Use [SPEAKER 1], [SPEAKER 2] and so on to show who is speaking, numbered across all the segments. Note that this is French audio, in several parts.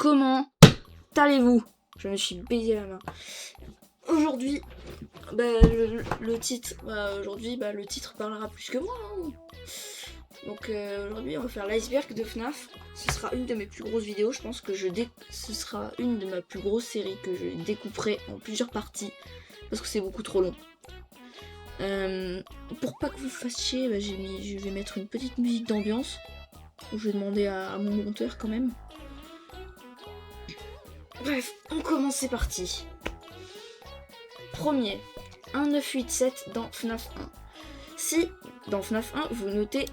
[SPEAKER 1] comment allez-vous? Je me suis baisé la main. Aujourd'hui, le titre, le titre parlera plus que moi. Hein. Donc aujourd'hui, on va faire l'iceberg de FNAF. Ce sera une de mes plus grosses vidéos. Je pense que ce sera une de ma plus grosses séries que je découperai en plusieurs parties parce que c'est beaucoup trop long. Pour pas que vous fassiez, je vais mettre une petite musique d'ambiance. Je vais demander à mon monteur quand même. Bref, on commence, c'est parti. Premier, 1987 dans FNAF 1. Si, dans FNAF 1, vous notez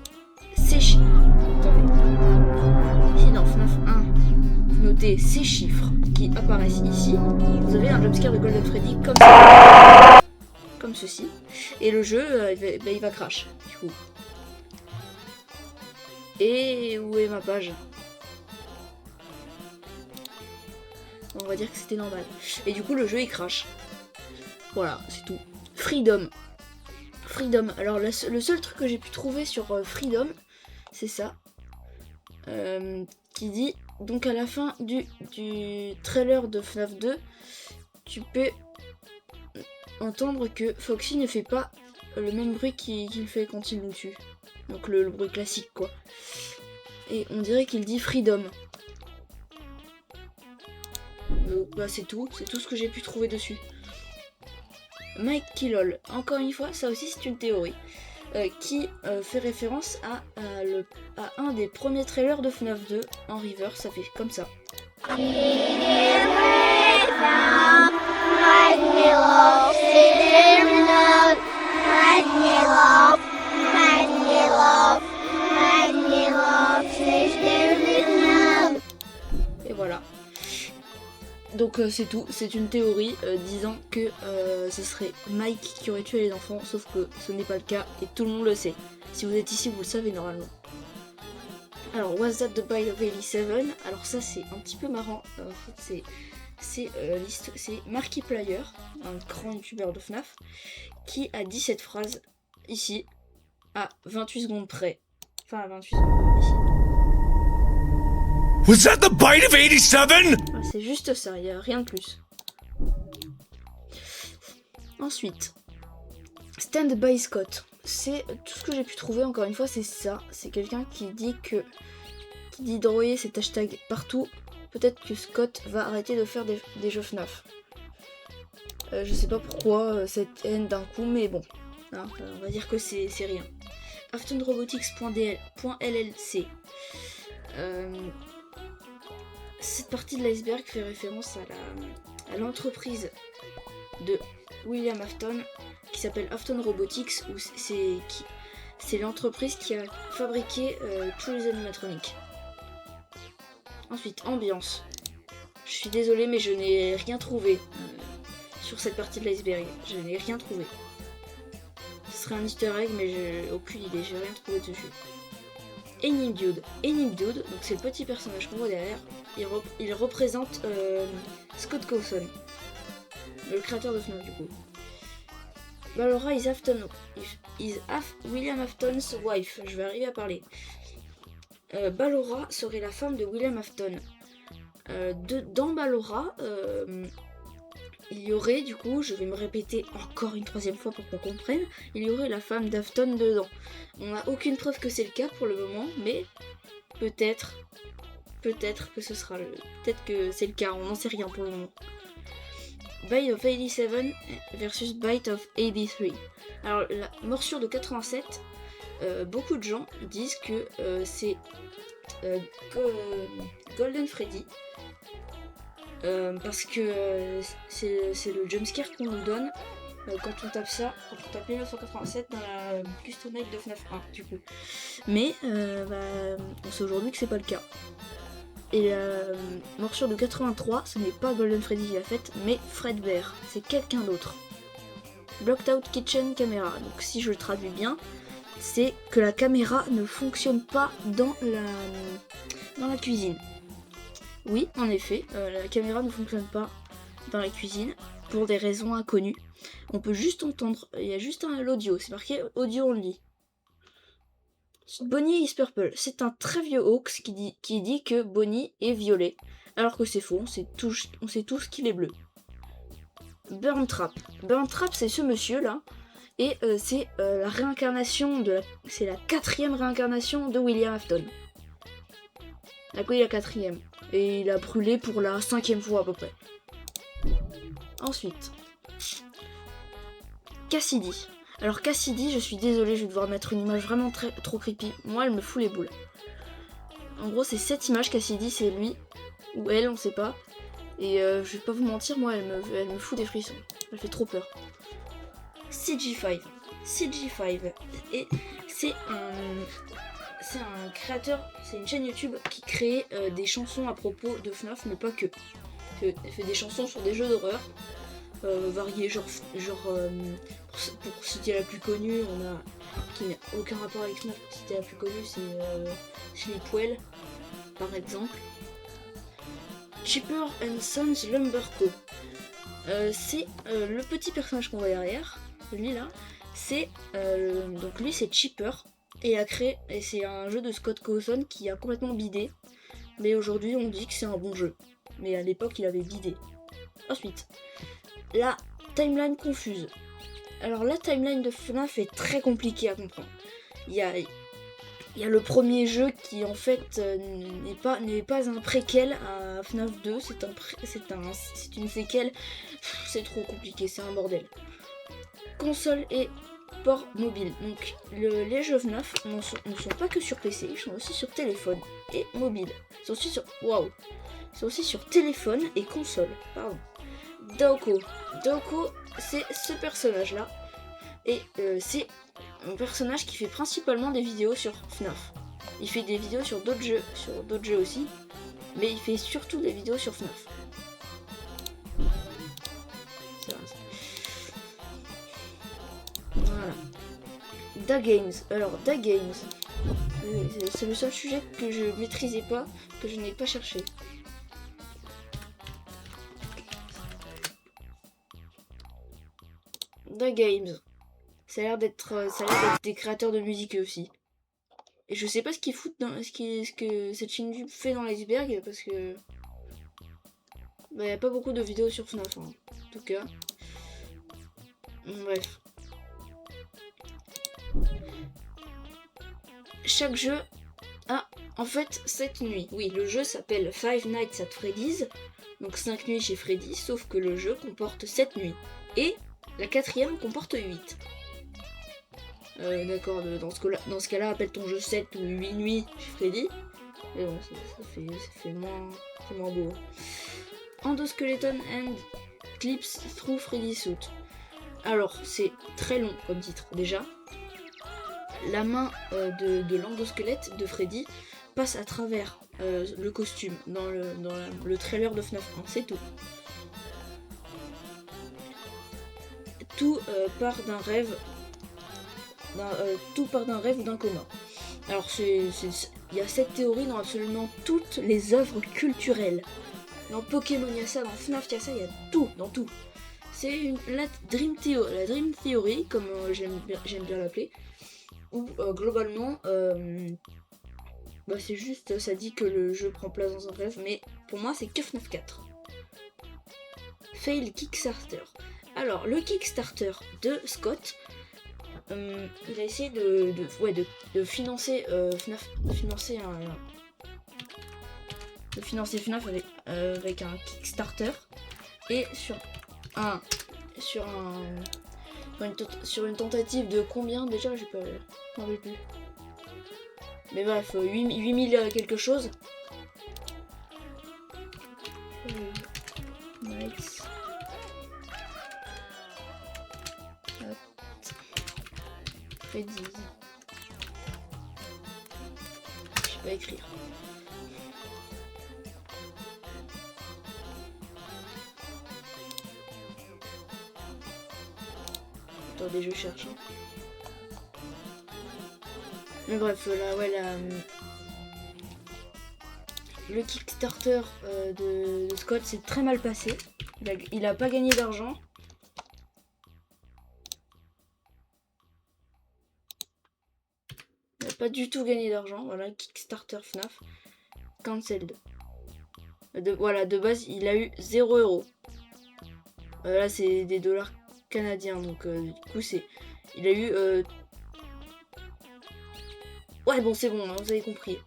[SPEAKER 1] ces chiffres. Attendez. Si dans FNAF 1, vous notez ces chiffres qui apparaissent ici, vous avez un jumpscare de Golden Freddy comme ça. Comme ceci. Et le jeu, il va crash, du coup. Et où est ma page? On va dire que c'était normal. Et du coup, le jeu, il crash. Voilà, c'est tout. Freedom. Alors, le seul truc que j'ai pu trouver sur Freedom, c'est ça. Qui dit, donc à la fin du trailer de FNAF 2, tu peux entendre que Foxy ne fait pas le même bruit qu'il fait quand il nous tue. Donc le bruit classique, quoi. Et on dirait qu'il dit Freedom. Donc c'est tout ce que j'ai pu trouver dessus. Mike Killol, encore une fois, ça aussi c'est une théorie, qui fait référence à un des premiers trailers de FNAF 2 en reverse, ça fait comme ça. Et voilà. Donc c'est tout, c'est une théorie disant que ce serait Mike qui aurait tué les enfants, sauf que ce n'est pas le cas et tout le monde le sait. Si vous êtes ici, vous le savez normalement. Alors, Was That the Bite of 87? Alors ça c'est un petit peu marrant, en fait c'est Markiplier, un grand youtubeur de FNAF, qui a dit cette phrase ici, à 28 secondes près. Enfin à 28 secondes ici.
[SPEAKER 2] Was that the bite of 87?
[SPEAKER 1] C'est juste ça, il n'y a rien de plus. Ensuite, Stand by Scott. C'est tout ce que j'ai pu trouver, encore une fois, c'est ça. C'est quelqu'un qui dit d'envoyer cet hashtag partout. Peut-être que Scott va arrêter de faire des jeux FNAF. Je sais pas pourquoi cette haine d'un coup, mais bon. Hein, on va dire que c'est rien. AftonRobotics.llc. Cette partie de l'iceberg fait référence à l'entreprise de William Afton qui s'appelle Afton Robotics, où c'est l'entreprise qui a fabriqué tous les animatroniques. Ensuite, ambiance. Je suis désolée, mais je n'ai rien trouvé sur cette partie de l'iceberg. Je n'ai rien trouvé. Ce serait un easter egg, mais j'ai aucune idée, j'ai rien trouvé dessus. Enim Dude, donc c'est le petit personnage qu'on voit derrière. Il représente Scott Cawthon, le créateur de FNAF du coup. Ballora is William Afton's wife. Je vais arriver à parler. Ballora serait la femme de William Afton. Dans Ballora, il y aurait, du coup, je vais me répéter encore une troisième fois pour qu'on comprenne, il y aurait la femme d'Afton dedans. On n'a aucune preuve que c'est le cas pour le moment, mais peut-être que ce sera peut-être que c'est le cas, on n'en sait rien pour le moment. Bite of 87 versus Bite of 83. Alors la morsure de 87, beaucoup de gens disent que c'est Golden Freddy. Parce que c'est le jumpscare qu'on nous donne quand on tape ça, quand on tape 1987 dans la custom night de FNAF 1 du coup. Mais on sait aujourd'hui que c'est pas le cas. Et la morsure de 83, ce n'est pas Golden Freddy qui l'a faite, mais Fredbear, c'est quelqu'un d'autre. Blocked Out Kitchen Camera, donc si je le traduis bien, c'est que la caméra ne fonctionne pas dans la cuisine. Oui, en effet, la caméra ne fonctionne pas dans la cuisine pour des raisons inconnues. On peut juste entendre, il y a juste l'audio, c'est marqué audio only. Bonnie is purple, c'est un très vieux hoax qui dit que Bonnie est violet. Alors que c'est faux, on sait tous qu'il est bleu. Burn Trap. Burn Trap, c'est ce monsieur là. Et c'est la réincarnation c'est la 4e réincarnation de William Afton. La quoi, il la 4e. Et il a brûlé pour la 5e fois à peu près. Ensuite, Cassidy. Alors Cassidy, je suis désolée, je vais devoir mettre une image vraiment trop creepy. Moi, elle me fout les boules. En gros, c'est cette image, Cassidy, c'est lui. Ou elle, on sait pas. Et je vais pas vous mentir, moi, elle me fout des frissons. Elle fait trop peur. CG5. CG5. Et c'est un créateur, c'est une chaîne YouTube qui crée des chansons à propos de FNAF, mais pas que. Elle fait des chansons sur des jeux d'horreur variés, pour citer la plus connue, on a qui n'a aucun rapport avec FNAF. Pour citer la plus connue, c'est Sleepwell, par exemple. Cheaper and Sons Lumber Co. C'est le petit personnage qu'on voit derrière, lui là. Donc lui c'est Cheaper et c'est un jeu de Scott Cawthon qui a complètement bidé. Mais aujourd'hui on dit que c'est un bon jeu. Mais à l'époque il avait bidé. Ensuite, la timeline confuse. Alors la timeline de FNAF est très compliquée à comprendre. Il y a le premier jeu qui en fait n'est pas un préquel à FNAF 2, c'est une séquelle. C'est trop compliqué, c'est un bordel. Console et port mobile. Donc les jeux FNAF ne sont pas que sur PC, ils sont aussi sur téléphone et mobile. Ils sont aussi sur téléphone et console. Pardon. Daoko, c'est ce personnage là. Et c'est un personnage qui fait principalement des vidéos sur FNAF. Il fait des vidéos sur d'autres jeux aussi, mais il fait surtout des vidéos sur FNAF. Voilà. Da Games. Alors, Da Games, c'est le seul sujet que je maîtrisais pas, que je n'ai pas cherché. Da Games. Ça a l'air d'être des créateurs de musique eux aussi. Et je sais pas ce qu'ils foutent ce que cette chaîne YouTube fait dans l'iceberg, parce que y a pas beaucoup de vidéos sur FNAF en tout cas. Bref. Chaque jeu a en fait 7 nuits. Oui, le jeu s'appelle Five Nights at Freddy's, donc 5 nuits chez Freddy, sauf que le jeu comporte 7 nuits. Et la 4e comporte 8. D'accord, dans ce cas-là, appelle ton jeu 7 ou 8 nuits chez Freddy. Et bon, ça fait moins beau. Endoskeleton and Clips Through Freddy Suit. Alors, c'est très long comme titre, déjà. La main de l'endosquelette de Freddy passe à travers le costume dans le trailer de FNAF 1, c'est tout. Tout part d'un rêve. Tout part d'un rêve ou d'un coma. Alors il y a cette théorie dans absolument toutes les œuvres culturelles. Dans Pokémon il y a ça, dans FNAF il y a ça, il y a tout, dans tout. C'est la Dream Theory, comme j'aime bien l'appeler, où globalement c'est juste, ça dit que le jeu prend place dans un rêve, mais pour moi c'est que FNAF 4. Fail Kickstarter. Alors le Kickstarter de Scott, il a essayé de financer FNAF, de financer FNAF avec un Kickstarter et sur une tentative de combien déjà, j'ai pas m'en rappelle plus. Mais bref, 8000 quelque chose. Nice. Freddy. Je sais pas écrire. Attendez, je cherche. Mais bref, là, le Kickstarter de Scott s'est très mal passé. Il a pas gagné d'argent. Il n'a pas du tout gagné d'argent. Voilà, Kickstarter FNAF. Cancelled. De base, il a eu 0 €. Là, c'est des dollars canadiens, donc du coup, il a eu... Ouais, bon, c'est bon, hein, vous avez compris.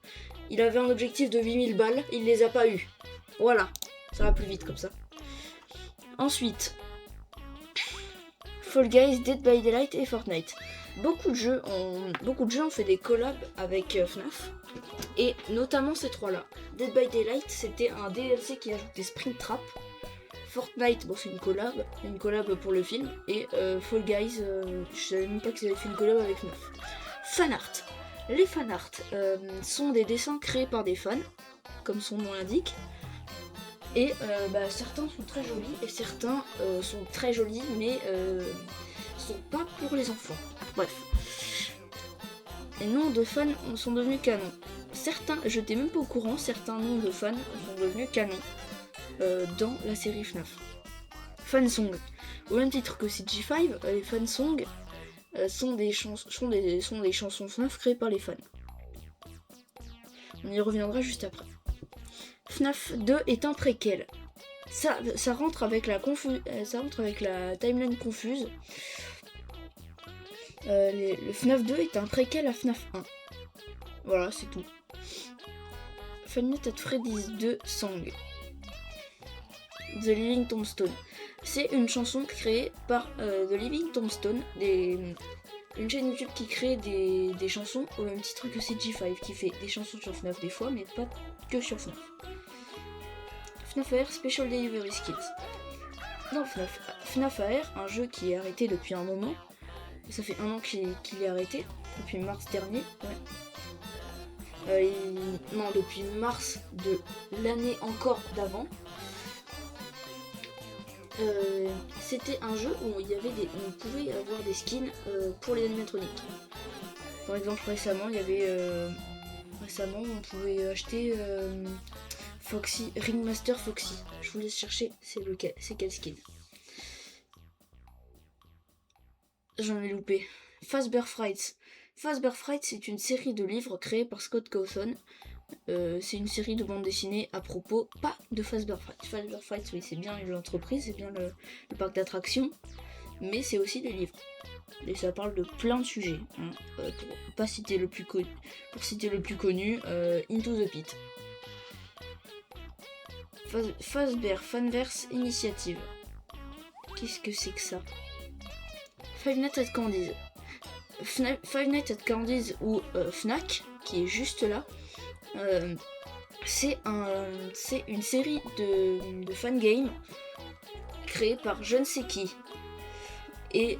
[SPEAKER 1] Il avait un objectif de 8000 balles, il les a pas eu. Voilà, ça va plus vite comme ça. Ensuite, Fall Guys, Dead by Daylight et Fortnite. Beaucoup de jeux ont fait des collabs avec FNAF, et notamment ces trois-là. Dead by Daylight, c'était un DLC qui ajoutait Springtrap. Fortnite, bon, c'est une collab pour le film. Et Fall Guys, je savais même pas qu'ils avaient fait une collab avec FNAF. Fanart. Les fanarts sont des dessins créés par des fans, comme son nom l'indique. Et certains sont très jolis et certains sont très jolis mais sont pas pour les enfants. Bref. Les noms de fans sont devenus canons. Certains, je n'étais même pas au courant, certains noms de fans sont devenus canons dans la série FNAF. Fansong. Au même titre que CG5, les fansongs sont des chansons FNAF créées par les fans. On y reviendra juste après. FNAF 2 est un préquel. Ça rentre avec la timeline confuse. Le FNAF 2 est un préquel à FNAF 1. Voilà, c'est tout. Five Nights at Freddy's 2 Song. The Living Tombstone. C'est une chanson créée par The Living Tombstone, une chaîne YouTube qui crée des chansons au même titre que CG5, qui fait des chansons sur FNAF des fois, mais pas que sur FNAF. FNAF AR Special Delivery Skills. Dans FNAF AR, un jeu qui est arrêté depuis un moment, ça fait 1 an qu'il est arrêté, depuis mars dernier, ouais. Non, depuis mars de l'année encore d'avant. C'était un jeu où on pouvait avoir des skins pour les animatroniques. Par exemple, récemment, on pouvait acheter Foxy, Ringmaster Foxy. Je vous laisse chercher, c'est quel skin. J'en ai loupé. Fazbear Frights. Fazbear Frights, c'est une série de livres créée par Scott Cawthon. C'est une série de bandes dessinées à propos, pas de Fazbear Frights. Fazbear Frights, oui, c'est bien l'entreprise, c'est bien le parc d'attractions, mais c'est aussi des livres. Et ça parle de plein de sujets. Hein. Pour citer le plus connu, Into the Pit. Fazbear Fanverse Initiative. Qu'est-ce que c'est que ça? Five Nights at Candy's. Five Nights at Candy's ou Fnac, qui est juste là. C'est une série de fangames créée par je ne sais qui. Et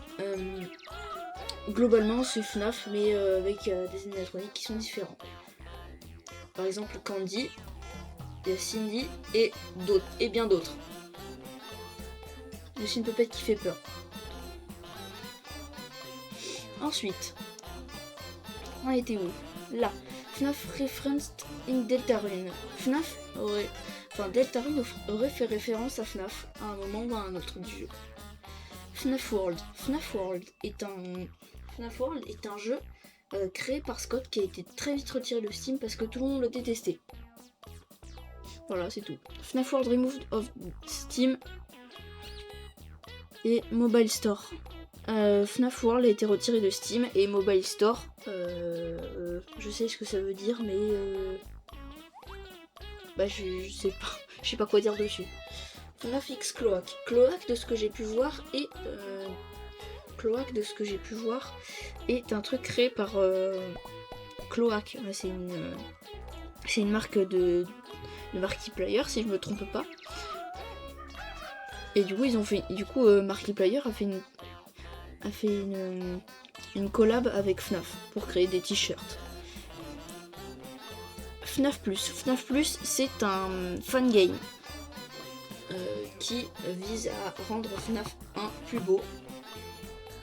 [SPEAKER 1] globalement c'est FNAF mais avec des animatroniques qui sont différents. Par exemple Candy, il y a Cindy et bien d'autres. C'est une pupette qui fait peur. Ensuite, on était où? Là. FNAF Referenced in Deltarune. Deltarune aurait fait référence à FNAF à un moment ou à un autre du jeu. FNAF World. FNAF World est un jeu créé par Scott qui a été très vite retiré de Steam parce que tout le monde le détestait. Voilà, c'est tout. FNAF World removed of Steam et Mobile Store. FNAF World a été retiré de Steam et Mobile Store. Je sais ce que ça veut dire, mais je sais pas quoi dire dessus. FNAF X Cloak. Cloak de ce que j'ai pu voir est un truc créé par Cloak. C'est une marque de Markiplier si je me trompe pas. Et du coup Markiplier a fait une collab avec FNAF pour créer des t-shirts. FNAF Plus, c'est un fan game qui vise à rendre FNAF 1 plus beau.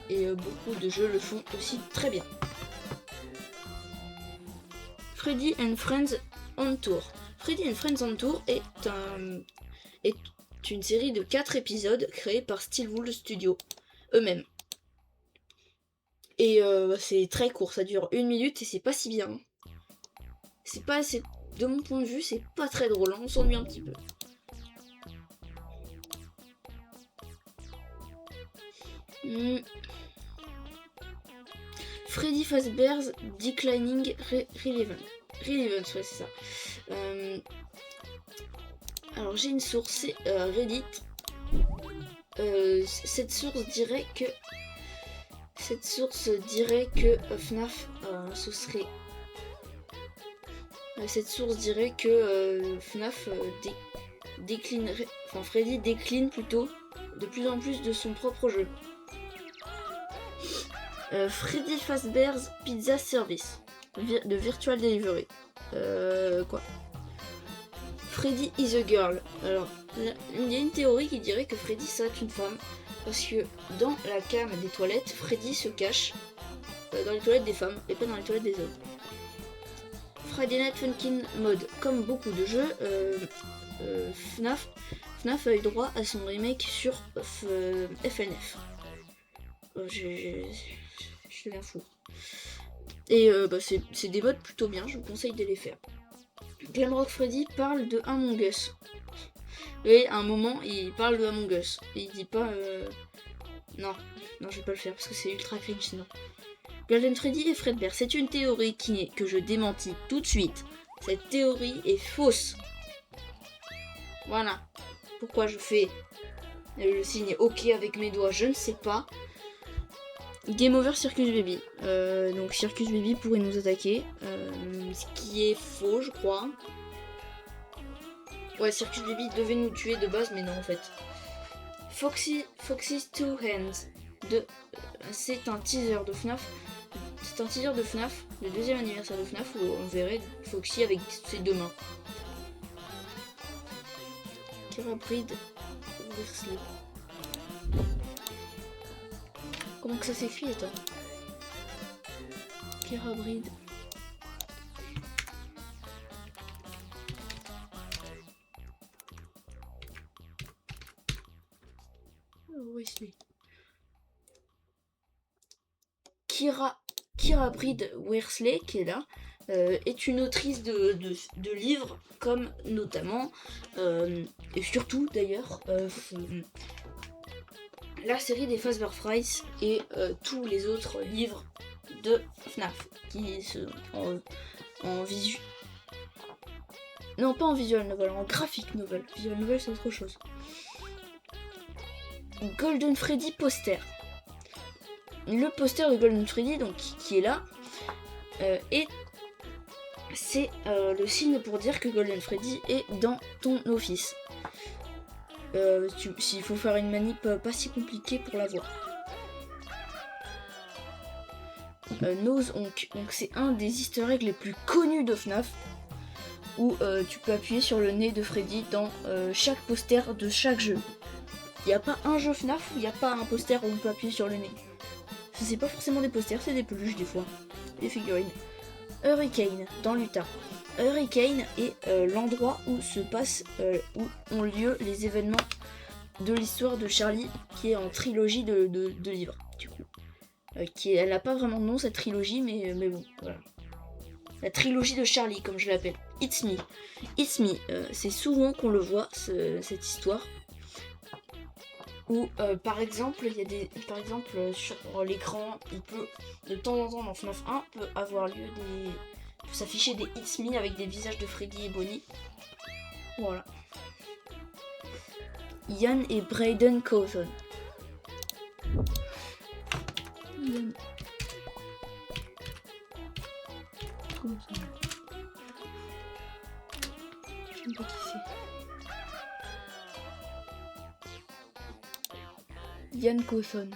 [SPEAKER 1] Et beaucoup de jeux le font aussi très bien. Freddy and Friends on Tour. Freddy and Friends on Tour est une série de 4 épisodes créés par Steelwool Studio eux-mêmes. Et c'est très court, ça dure 1 minute et c'est pas si bien. C'est pas assez, de mon point de vue, c'est pas très drôle, on s'ennuie un petit peu. Freddy Fazbear's Declining Relevance. Relevance, ouais, c'est ça. Alors j'ai une source, c'est Reddit. Cette source dirait que FNAF ce serait. Cette source dirait que FNAF déclinerait. Enfin Freddy décline plutôt de plus en plus de son propre jeu. Freddy Fazbear's Pizza Service de Virtual Delivery. Quoi? Freddy is a girl. Alors, il y a une théorie qui dirait que Freddy serait une femme. Parce que dans la cam des toilettes, Freddy se cache dans les toilettes des femmes et pas dans les toilettes des hommes. Friday Night Funkin' Mode. Comme beaucoup de jeux, FNAF a eu droit à son remake sur FNF. Je deviens fou. Et c'est des modes plutôt bien, je vous conseille de les faire. Glamrock Freddy parle de Among Us. Et à un moment, il parle de Among Us. Et il dit pas... Non, je vais pas le faire parce que c'est ultra cringe sinon. Golden Freddy et Fredbear, c'est une théorie que je démentis tout de suite. Cette théorie est fausse. Voilà. Pourquoi je fais le signe OK avec mes doigts, je ne sais pas. Game over Circus Baby. Donc Circus Baby pourrait nous attaquer. Ce qui est faux, je crois. Ouais, Circus Baby devait nous tuer de base, mais non en fait. Foxy's Two Hands. C'est un teaser de FNAF. C'est un teaser de FNAF, le deuxième anniversaire de FNAF, où on verrait Foxy avec ses deux mains. Kira Breed Wesley. Comment que ça s'écrit, attends? Kira Breed. Wesley. Kira Breed Wesley, qui est là, est une autrice de livres, comme notamment, et surtout d'ailleurs, la série des Fazbear Frights et tous les autres livres de FNAF, qui sont en visuel. Non, pas en visual novel, en graphic novel. Visual novel, c'est autre chose. Golden Freddy poster. Le poster de Golden Freddy, donc qui est là, et c'est le signe pour dire que Golden Freddy est dans ton office. S'il faut faire une manip pas si compliquée pour l'avoir. Nose Honk, donc c'est un des easter eggs les plus connus de FNAF, où tu peux appuyer sur le nez de Freddy dans chaque poster de chaque jeu. Il n'y a pas un jeu FNAF où il n'y a pas un poster où on peut appuyer sur le nez. C'est pas forcément des posters, c'est des peluches des fois, des figurines. Hurricane, dans l'Utah. Hurricane est l'endroit où où ont lieu les événements de l'histoire de Charlie, qui est en trilogie de livres, du coup. Elle n'a pas vraiment de nom cette trilogie, mais bon, voilà. La trilogie de Charlie, comme je l'appelle. It's Me. It's Me, c'est souvent qu'on le voit, cette histoire. Où par exemple, sur l'écran, il peut, de temps en temps dans FNAF 1, peut avoir lieu peut s'afficher des It's Me avec des visages de Freddy et Bonnie. Voilà. Ian et Braden Cawthon. Ian. Cawthon. Je sais pas qui c'est. Ian Cawthon.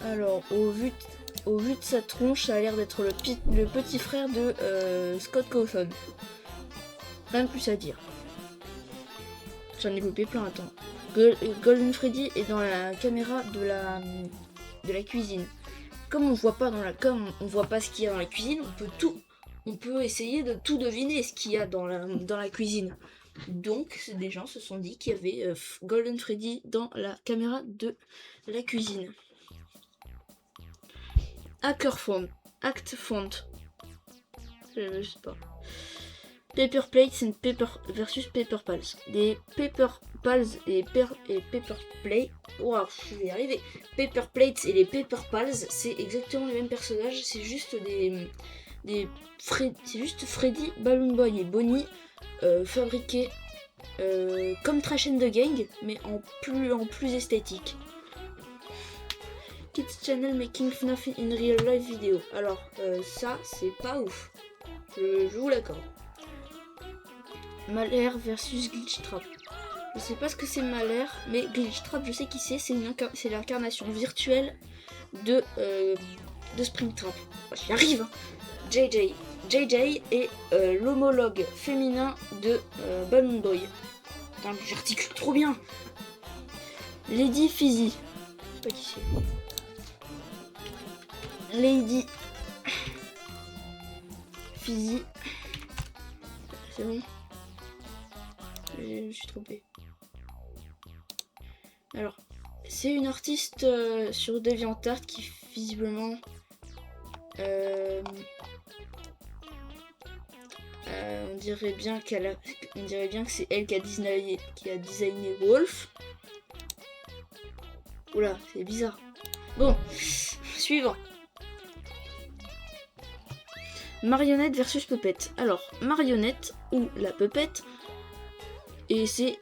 [SPEAKER 1] Alors, au vu de sa tronche, ça a l'air d'être le petit frère de Scott Cawthon. Rien de plus à dire. J'en ai coupé plein, attends. Golden Freddy est dans la caméra de la cuisine. Comme on voit pas on voit pas ce qu'il y a dans la cuisine, on peut essayer de tout deviner ce qu'il y a dans la cuisine. Donc, des gens se sont dit qu'il y avait Golden Freddy dans la caméra de la cuisine. Act Font. Je sais pas. Paper Plates versus Paper Pals. Des Paper Pals et Paper Plate. Wow, je vais y arriver. Paper Plates et les Paper Pals, c'est exactement les mêmes personnages, c'est juste c'est juste Freddy, Balloon Boy et Bonnie fabriqués comme Trash and the Gang, mais en plus esthétique. Kids Channel Making FNAF in Real Life Video. Alors, ça, c'est pas ouf. Je vous l'accorde. Malher versus Glitchtrap. Je sais pas ce que c'est Malher, mais Glitchtrap, je sais qui c'est. C'est l'incarnation virtuelle de Springtrap. J'y arrive, hein. JJ est l'homologue féminin de Balloon Boy. Putain, j'articule trop bien. Lady Fizzy. Je sais pas qui c'est. Lady Fizzy. C'est bon. Je me suis trompée. Alors, c'est une artiste sur DeviantArt qui visiblement on dirait bien que c'est elle qui a designé Wolf. Oula, c'est bizarre. Bon, suivant. Marionnette versus Puppet. Alors, Marionnette ou la Puppet, et c'est...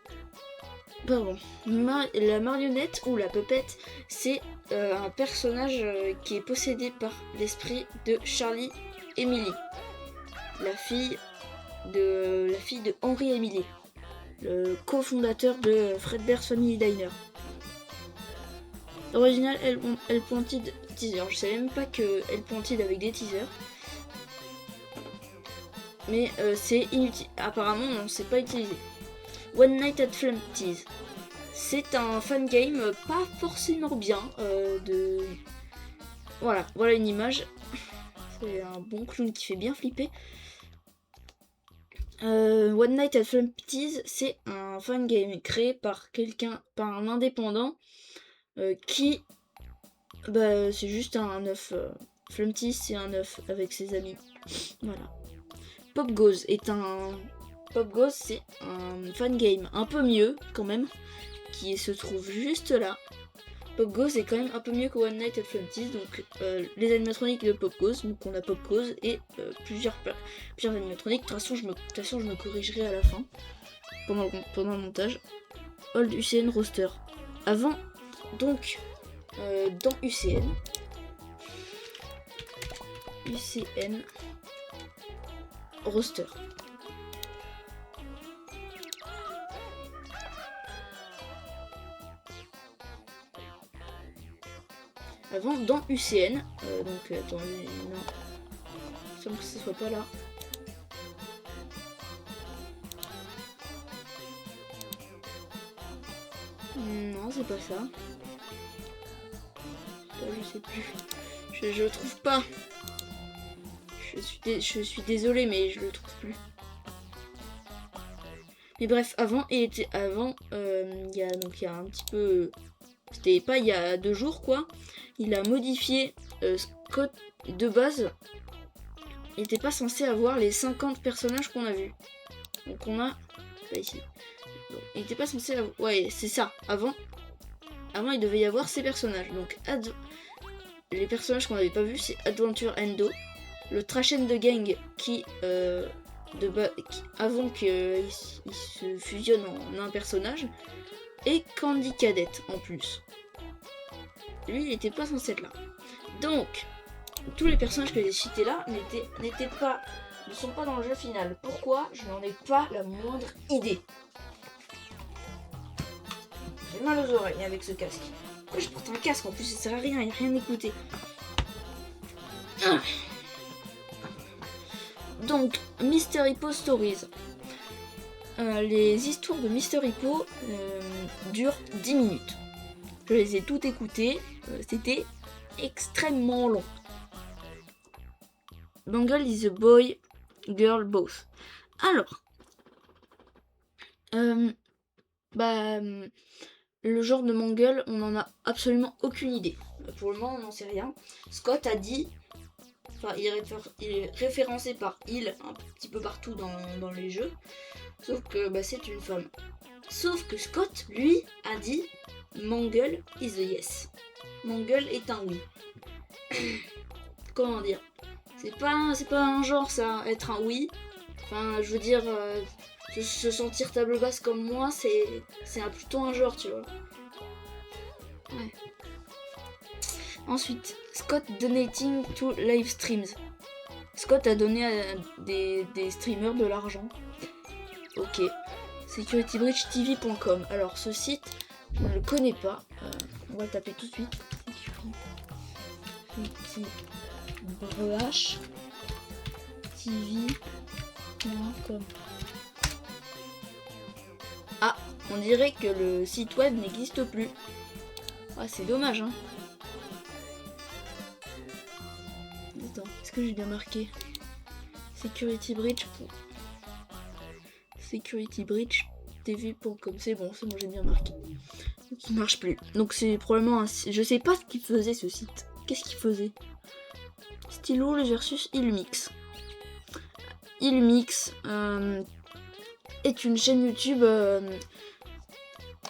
[SPEAKER 1] Pardon. La marionnette ou la Puppet, c'est un personnage qui est possédé par l'esprit de Charlie Emily, la fille de Henry Emily, le cofondateur de Fredbear's Family Diner. L'original Elle Pointed Teaser. Je savais même pas que Elle Pointed avec des teasers. Mais c'est inutile. Apparemment, non, c'est pas utilisé. One Night at Flumpty's. C'est un fan game pas forcément bien. Voilà une image. C'est un bon clown qui fait bien flipper. One Night at Flumpty's, c'est un fan game créé par un indépendant qui, c'est juste un œuf. Flumpty's, c'est un œuf avec ses amis. Voilà. Pop Goes, c'est un fan game un peu mieux quand même, qui se trouve juste là. Pop Goes est quand même un peu mieux que One Night at Flumpty's, donc les animatroniques de Pop Goes, donc on a Pop Goes et plusieurs animatroniques. De toute façon, je me corrigerai à la fin, pendant le montage. Old UCN Roster. Avant, donc, dans UCN Roster. Avant, dans UCN, donc attends, non, il semble que ce soit pas là. Non, c'est pas ça. Je sais plus. Je le trouve pas. Je suis désolée, mais je le trouve plus. Mais bref, avant, il y a un petit peu... C'était pas il y a 2 jours, quoi. Il a modifié Scott de base. Il n'était pas censé avoir les 50 personnages qu'on a vus. Donc on a... Là, ici. Donc, il n'était pas censé avoir... Ouais, c'est ça. Avant, il devait y avoir ces personnages. Donc, les personnages qu'on n'avait pas vus, c'est Adventure Endo, le Trash and the Gang qui avant qu'il se fusionne en un personnage, et Candy Cadet en plus. Lui, il n'était pas censé être là. Donc, tous les personnages que j'ai cités là ne sont pas dans le jeu final. Pourquoi? Je n'en ai pas la moindre idée. J'ai mal aux oreilles avec ce casque. Pourquoi je porte un casque? En plus, ça sert à rien, il n'y a rien d'écouter. Donc, Mystery Po Stories. Les histoires de Mystery Po durent 10 minutes. Je les ai toutes écoutées. C'était extrêmement long. Bungle is a boy, girl both. Alors, le genre de Mangle, on n'en a absolument aucune idée. Pour le moment, on n'en sait rien. Scott a dit... Enfin, il est référencé par il un petit peu partout dans les jeux. Sauf que c'est une femme. Sauf que Scott, lui, a dit Mangle is a yes. Mangle est un oui. Comment dire? C'est pas un genre ça, être un oui. Enfin, je veux dire, se sentir table basse comme moi, c'est plutôt un genre, tu vois. Ouais. Ensuite, Scott donating to live streams. Scott a donné à des streamers de l'argent. Ok. securitybreachtv.com. Alors, ce site, je ne le connais pas. On va le taper tout de suite. securitybreachtv.com. Ah, on dirait que le site web n'existe plus. Ah, c'est dommage, hein. Attends, est-ce que j'ai bien marqué securitybreachtv.com. C'est bon, j'ai bien marqué. Donc il marche plus. Donc c'est probablement un... Je sais pas ce qu'il faisait ce site. Qu'est-ce qu'il faisait? Stylus versus Illumix. Illumix est une chaîne YouTube...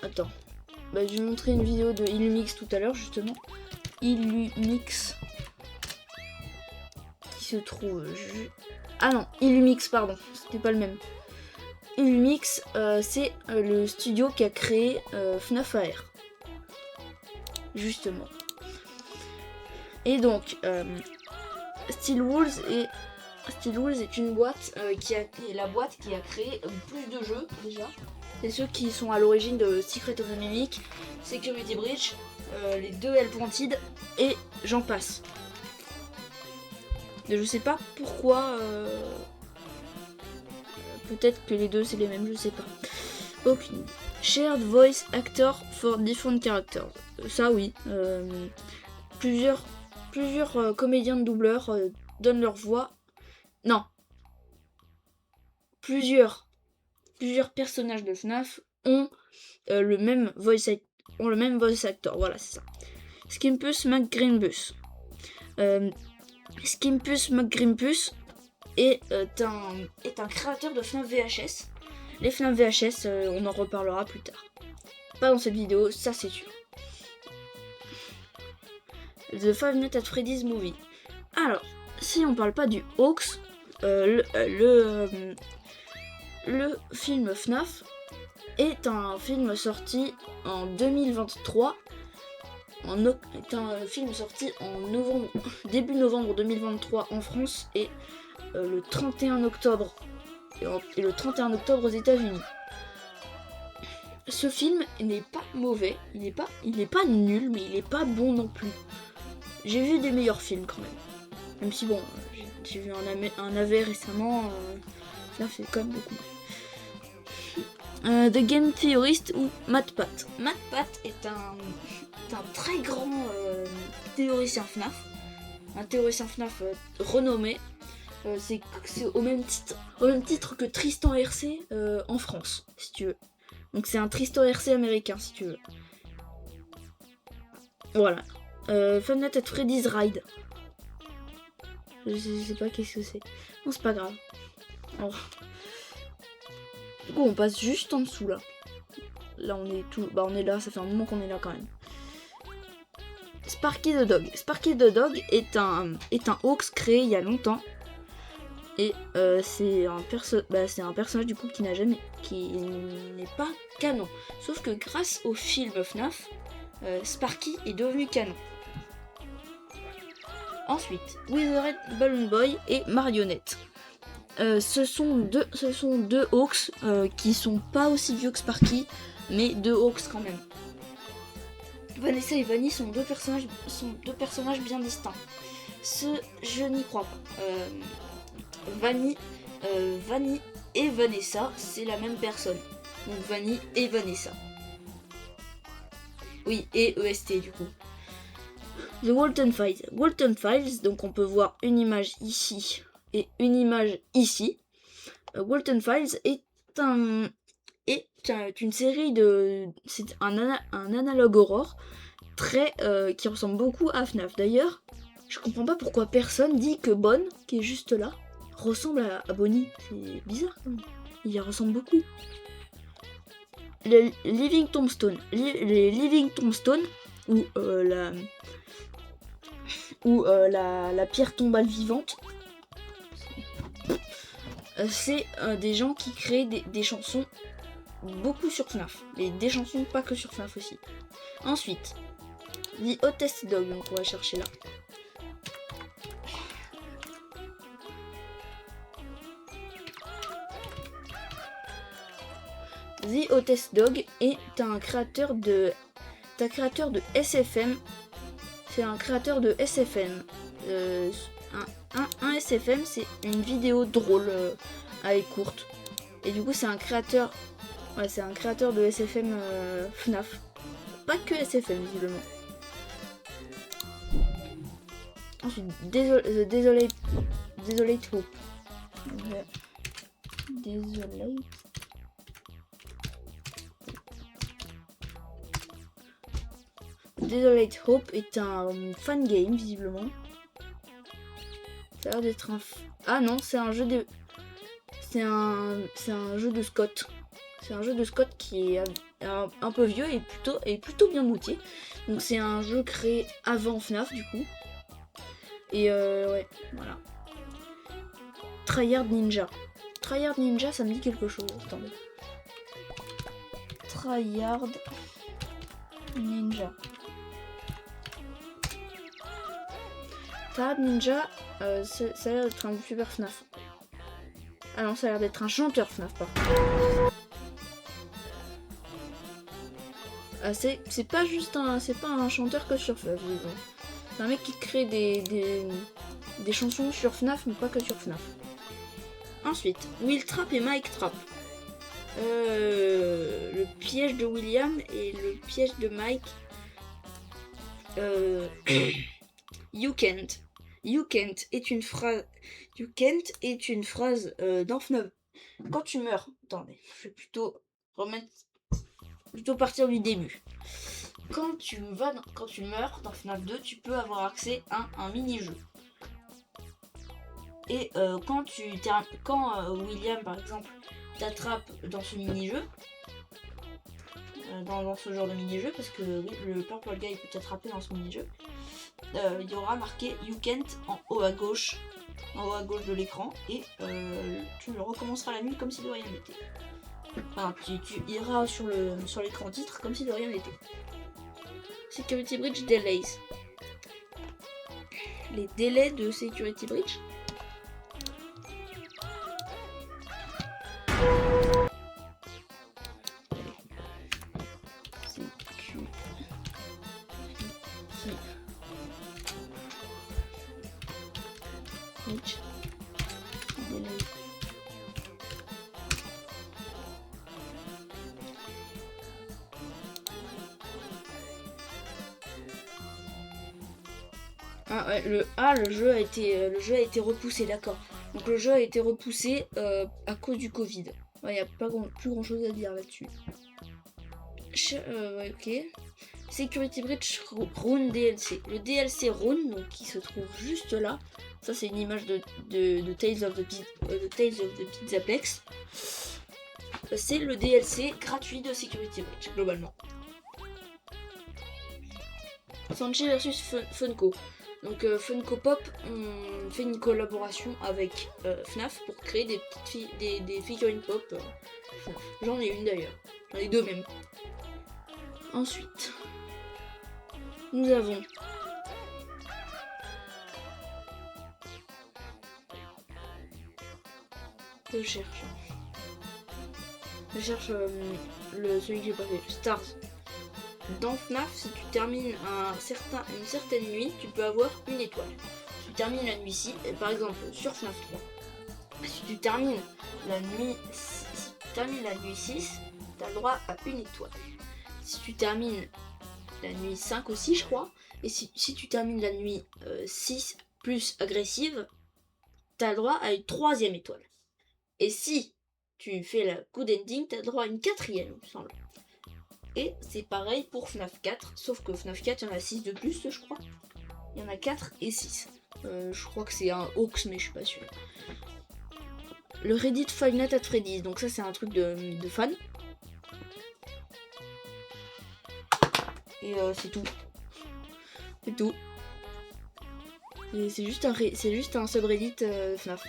[SPEAKER 1] Attends. Bah, je vais montrer une vidéo de Illumix tout à l'heure, justement. Illumix... qui se trouve... Ah non, Illumix, pardon. C'était pas le même. Illumix, c'est le studio qui a créé FNAF AR. Justement. Et donc, Steelwolves est une boîte la boîte qui a créé plus de jeux déjà. C'est ceux qui sont à l'origine de Secret of the Mimic, Security Breach, les deux Hellpointed et j'en passe. Je sais pas pourquoi. Peut-être que les deux c'est les mêmes, je sais pas. Aucune. Shared voice actor for different characters. Ça oui. Plusieurs comédiens de doubleurs donnent leur voix. Non. Plusieurs personnages de FNAF ont le même voice actor. Voilà, c'est ça. Skimpus McGrimpus. Skimpus McGrimpus est un créateur de FNAF VHS. Les FNAF VHS, on en reparlera plus tard. Pas dans cette vidéo, ça c'est sûr. The Five Nights at Freddy's Movie. Alors, si on parle pas du Hawks, le film FNAF est un film sorti en 2023. Est un film sorti en début novembre 2023 en France et le 31 octobre et le 31 octobre aux États-Unis. Ce film n'est pas mauvais, il n'est pas nul, mais il n'est pas bon non plus. J'ai vu des meilleurs films quand même. Même si bon, j'ai vu un AV récemment, là c'est quand même beaucoup. The Game Theorist ou MatPat. MatPat est un très grand théoricien FNAF. Un théoricien FNAF renommé. C'est au même titre que Tristan RC en France, si tu veux. Donc c'est un Tristan RC américain, si tu veux. Voilà. Five Nights at Freddy's Ride. Je sais pas qu'est-ce que c'est. Non, c'est pas grave. Alors. Du coup, on passe juste en dessous, là. Là, on est là, ça fait un moment qu'on est là, quand même. Sparky the Dog. Sparky the Dog est un hoax créé il y a longtemps. Et c'est un personnage, du coup, qui n'est pas canon. Sauf que grâce au film FNAF, Sparky est devenu canon. Ensuite, Withered Balloon Boy et Marionnette. Ce sont deux Hawks qui sont pas aussi vieux que Sparky, mais deux Hawks quand même. Vanessa et Vanny sont deux personnages bien distincts. Je n'y crois pas. Vanny et Vanessa, c'est la même personne. Donc Vanny et Vanessa. Oui, et EST du coup. The Walton Files. Walton Files, donc on peut voir une image ici et une image ici. Walton Files est une série de... C'est un analogue horror qui ressemble beaucoup à FNAF. D'ailleurs, je comprends pas pourquoi personne dit que Bonne, qui est juste là, ressemble à Bonnie. C'est bizarre quand même. Il y ressemble beaucoup. les Living Tombstone. Les Living Tombstone, ou la pierre tombale vivante. C'est des gens qui créent des chansons beaucoup sur FNAF. Mais des chansons pas que sur FNAF aussi. Ensuite, The Hottest Dog, donc on va chercher là. The Hottest Dog est un créateur de SFM. C'est un créateur de SFM. Un SFM, c'est une vidéo drôle avec courte. Et du coup, c'est un créateur. Ouais, c'est un créateur de SFM FNAF. Pas que SFM, visiblement. Ensuite, Desolate Hope. Desolate Hope est un fan game, visiblement. Ça a l'air d'être un... Ah non, c'est un jeu de... C'est un jeu de Scott. C'est un jeu de Scott qui est un peu vieux et plutôt bien noté. Donc c'est un jeu créé avant FNAF, du coup. Et ouais, voilà. Tryhard Ninja. Tryhard Ninja, ça me dit quelque chose. Attendez. Tryhard Ninja. Tryhard Ninja, ça a l'air d'être un youtubeur FNAF. Ah non, ça a l'air d'être un chanteur FNAF, par contre. Ah, c'est pas juste un... C'est pas un chanteur que sur FNAF, disons. C'est un mec qui crée des chansons sur FNAF, mais pas que sur FNAF. Ensuite, Will Trap et Mike Trap. Le piège de William et le piège de Mike. You can't. You can't est une phrase. You can't est une phrase dans FNAF. Quand tu meurs. Attendez, je vais plutôt partir du début. Quand tu meurs dans FNAF 2, tu peux avoir accès à un mini-jeu. Et quand William, par exemple, t'attrape dans ce mini-jeu, dans ce genre de mini-jeu, parce que le Purple Guy peut t'attraper dans ce mini-jeu, il y aura marqué You Can't en haut à gauche de l'écran, et tu le recommenceras la nuit comme si de rien n'était. Enfin, tu iras sur l'écran titre comme si de rien n'était. Security Bridge Delays. Les délais de Security Bridge. Ah ouais, le jeu a été repoussé, d'accord. Donc le jeu a été repoussé à cause du Covid. Ouais, y a plus grand chose à dire là-dessus. Ouais, ok. Security Breach Rune DLC. Le DLC Rune, donc qui se trouve juste là. Ça c'est une image de Tales of the Pizzaplex. C'est le DLC gratuit de Security Breach, globalement. Sanchi versus Funko. Donc Funko Pop, on fait une collaboration avec FNAF pour créer des figurines pop. J'en ai une d'ailleurs, j'en ai deux même. Ensuite, nous avons Je cherche celui que j'ai pas fait, Stars. Dans FNAF, si tu termines une certaine nuit, tu peux avoir une étoile. Si tu termines la nuit 6, par exemple sur FNAF 3, si tu termines la nuit 6, tu as le droit à une étoile. Si tu termines la nuit 5 aussi, je crois, et si tu termines la nuit 6 plus agressive, tu as le droit à une 3e étoile. Et si tu fais la good ending, tu as le droit à une 4e, il me semble. Et c'est pareil pour FNAF 4, sauf que FNAF 4, il y en a 6 de plus, je crois. Il y en a 4 et 6. Je crois que c'est un hoax, mais je suis pas sûre. Le Reddit Five Nights at Freddy's, donc ça c'est un truc de fan. Et c'est tout. C'est tout. Et c'est juste un subreddit FNAF.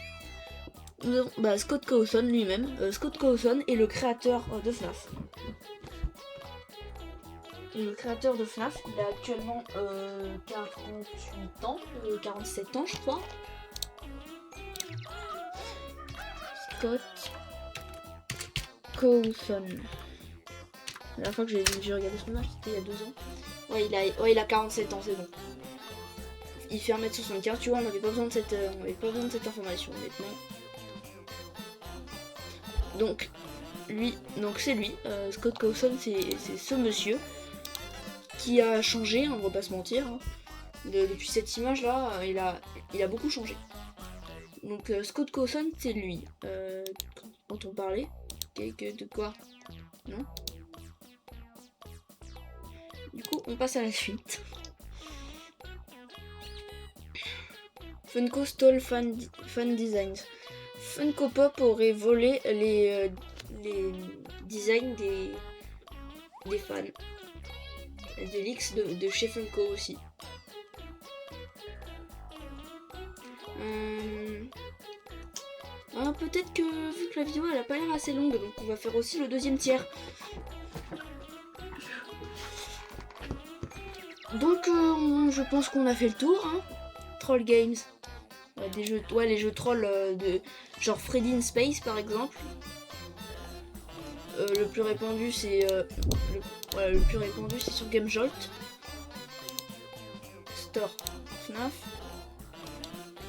[SPEAKER 1] Nous avons Scott Cawthon lui-même. Scott Cawthon est le créateur de FNAF. Et le créateur de FNAF, il a actuellement 48 ans, 47 ans je crois. Scott Cawthon. La dernière fois que j'ai regardé son âge, c'était il y a 2 ans. Ouais, il a 47 ans, c'est bon. Il fait 1m75, tu vois, on n'avait pas besoin de cette information, honnêtement. Donc c'est lui, Scott Cawthon, c'est ce monsieur qui a changé, on va pas se mentir. Hein. Depuis cette image là, il a beaucoup changé. Donc Scott Cawthon, c'est lui. Quand on parlait, de quoi? Non. Du coup, on passe à la suite. Funko stole fan designs. Funko Pop aurait volé les designs des fans. Des leaks de chez Funko aussi. Peut-être que vu que la vidéo elle a pas l'air assez longue, donc on va faire aussi le deuxième tiers. Donc je pense qu'on a fait le tour. Hein. Troll Games. Les jeux troll de genre Freddy in Space par exemple. Le plus répandu c'est sur GameJolt. Store FNAF.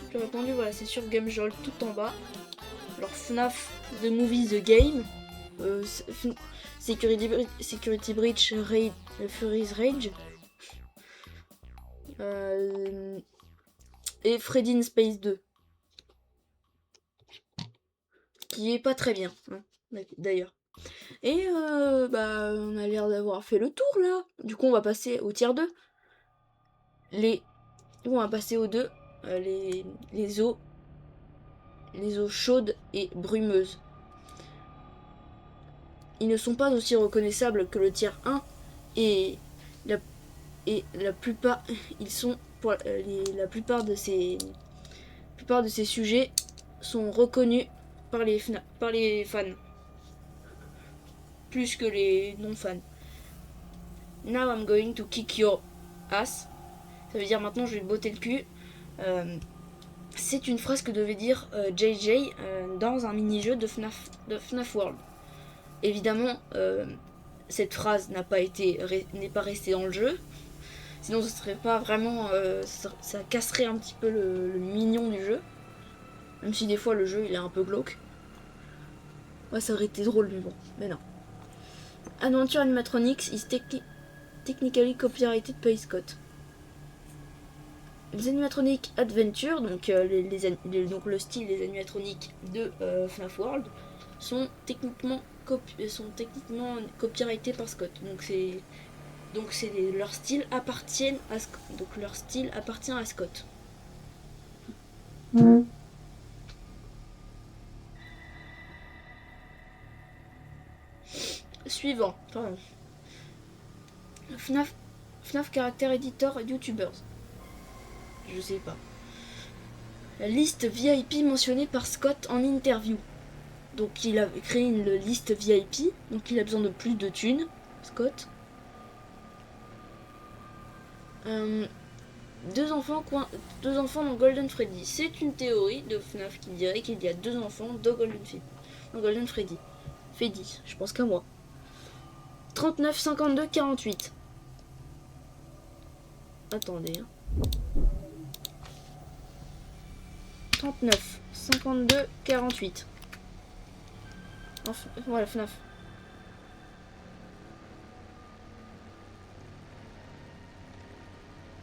[SPEAKER 1] Le plus répandu c'est sur GameJolt tout en bas. Alors FNAF The Movie The Game. Security Breach Fury's Rage. Et Freddy in Space 2. Qui est pas très bien, hein, d'ailleurs. Et on a l'air d'avoir fait le tour là. Du coup on va passer au tiers 2. On va passer aux 2. Les eaux chaudes et brumeuses. Ils ne sont pas aussi reconnaissables que le tiers 1 et la plupart ils sont pour la plupart de ces sujets sont reconnus par les fans plus que les non fans. Now I'm going to kick your ass. Ça veut dire maintenant je vais te botter le cul. C'est une phrase que devait dire JJ dans un mini-jeu de FNAF World. Évidemment, cette phrase n'est pas restée dans le jeu. Sinon, ce serait pas vraiment. Ça casserait un petit peu le mignon du jeu. Même si des fois le jeu il est un peu glauque. Ouais, ça aurait été drôle, mais non. Adventure Animatronics is technically copyrighted by Scott. Les animatroniques Adventure, donc le style des animatroniques de FNAF World, sont techniquement copyrightés par Scott. Leur style appartient à Scott. Donc leur style appartient à Scott. Suivant. Pardon. FNAF Character Editor YouTubers. Je sais pas. La liste VIP mentionnée par Scott en interview. Donc il a créé une liste VIP. Donc il a besoin de plus de thunes, Scott. 2 enfants dans Golden Freddy. C'est une théorie de FNAF qui dirait qu'il y a 2 enfants dans Golden Freddy. Freddy, je pense qu'à moi. 39, 52, 48. Attendez. 39, 52, 48. Enfin, voilà, FNAF.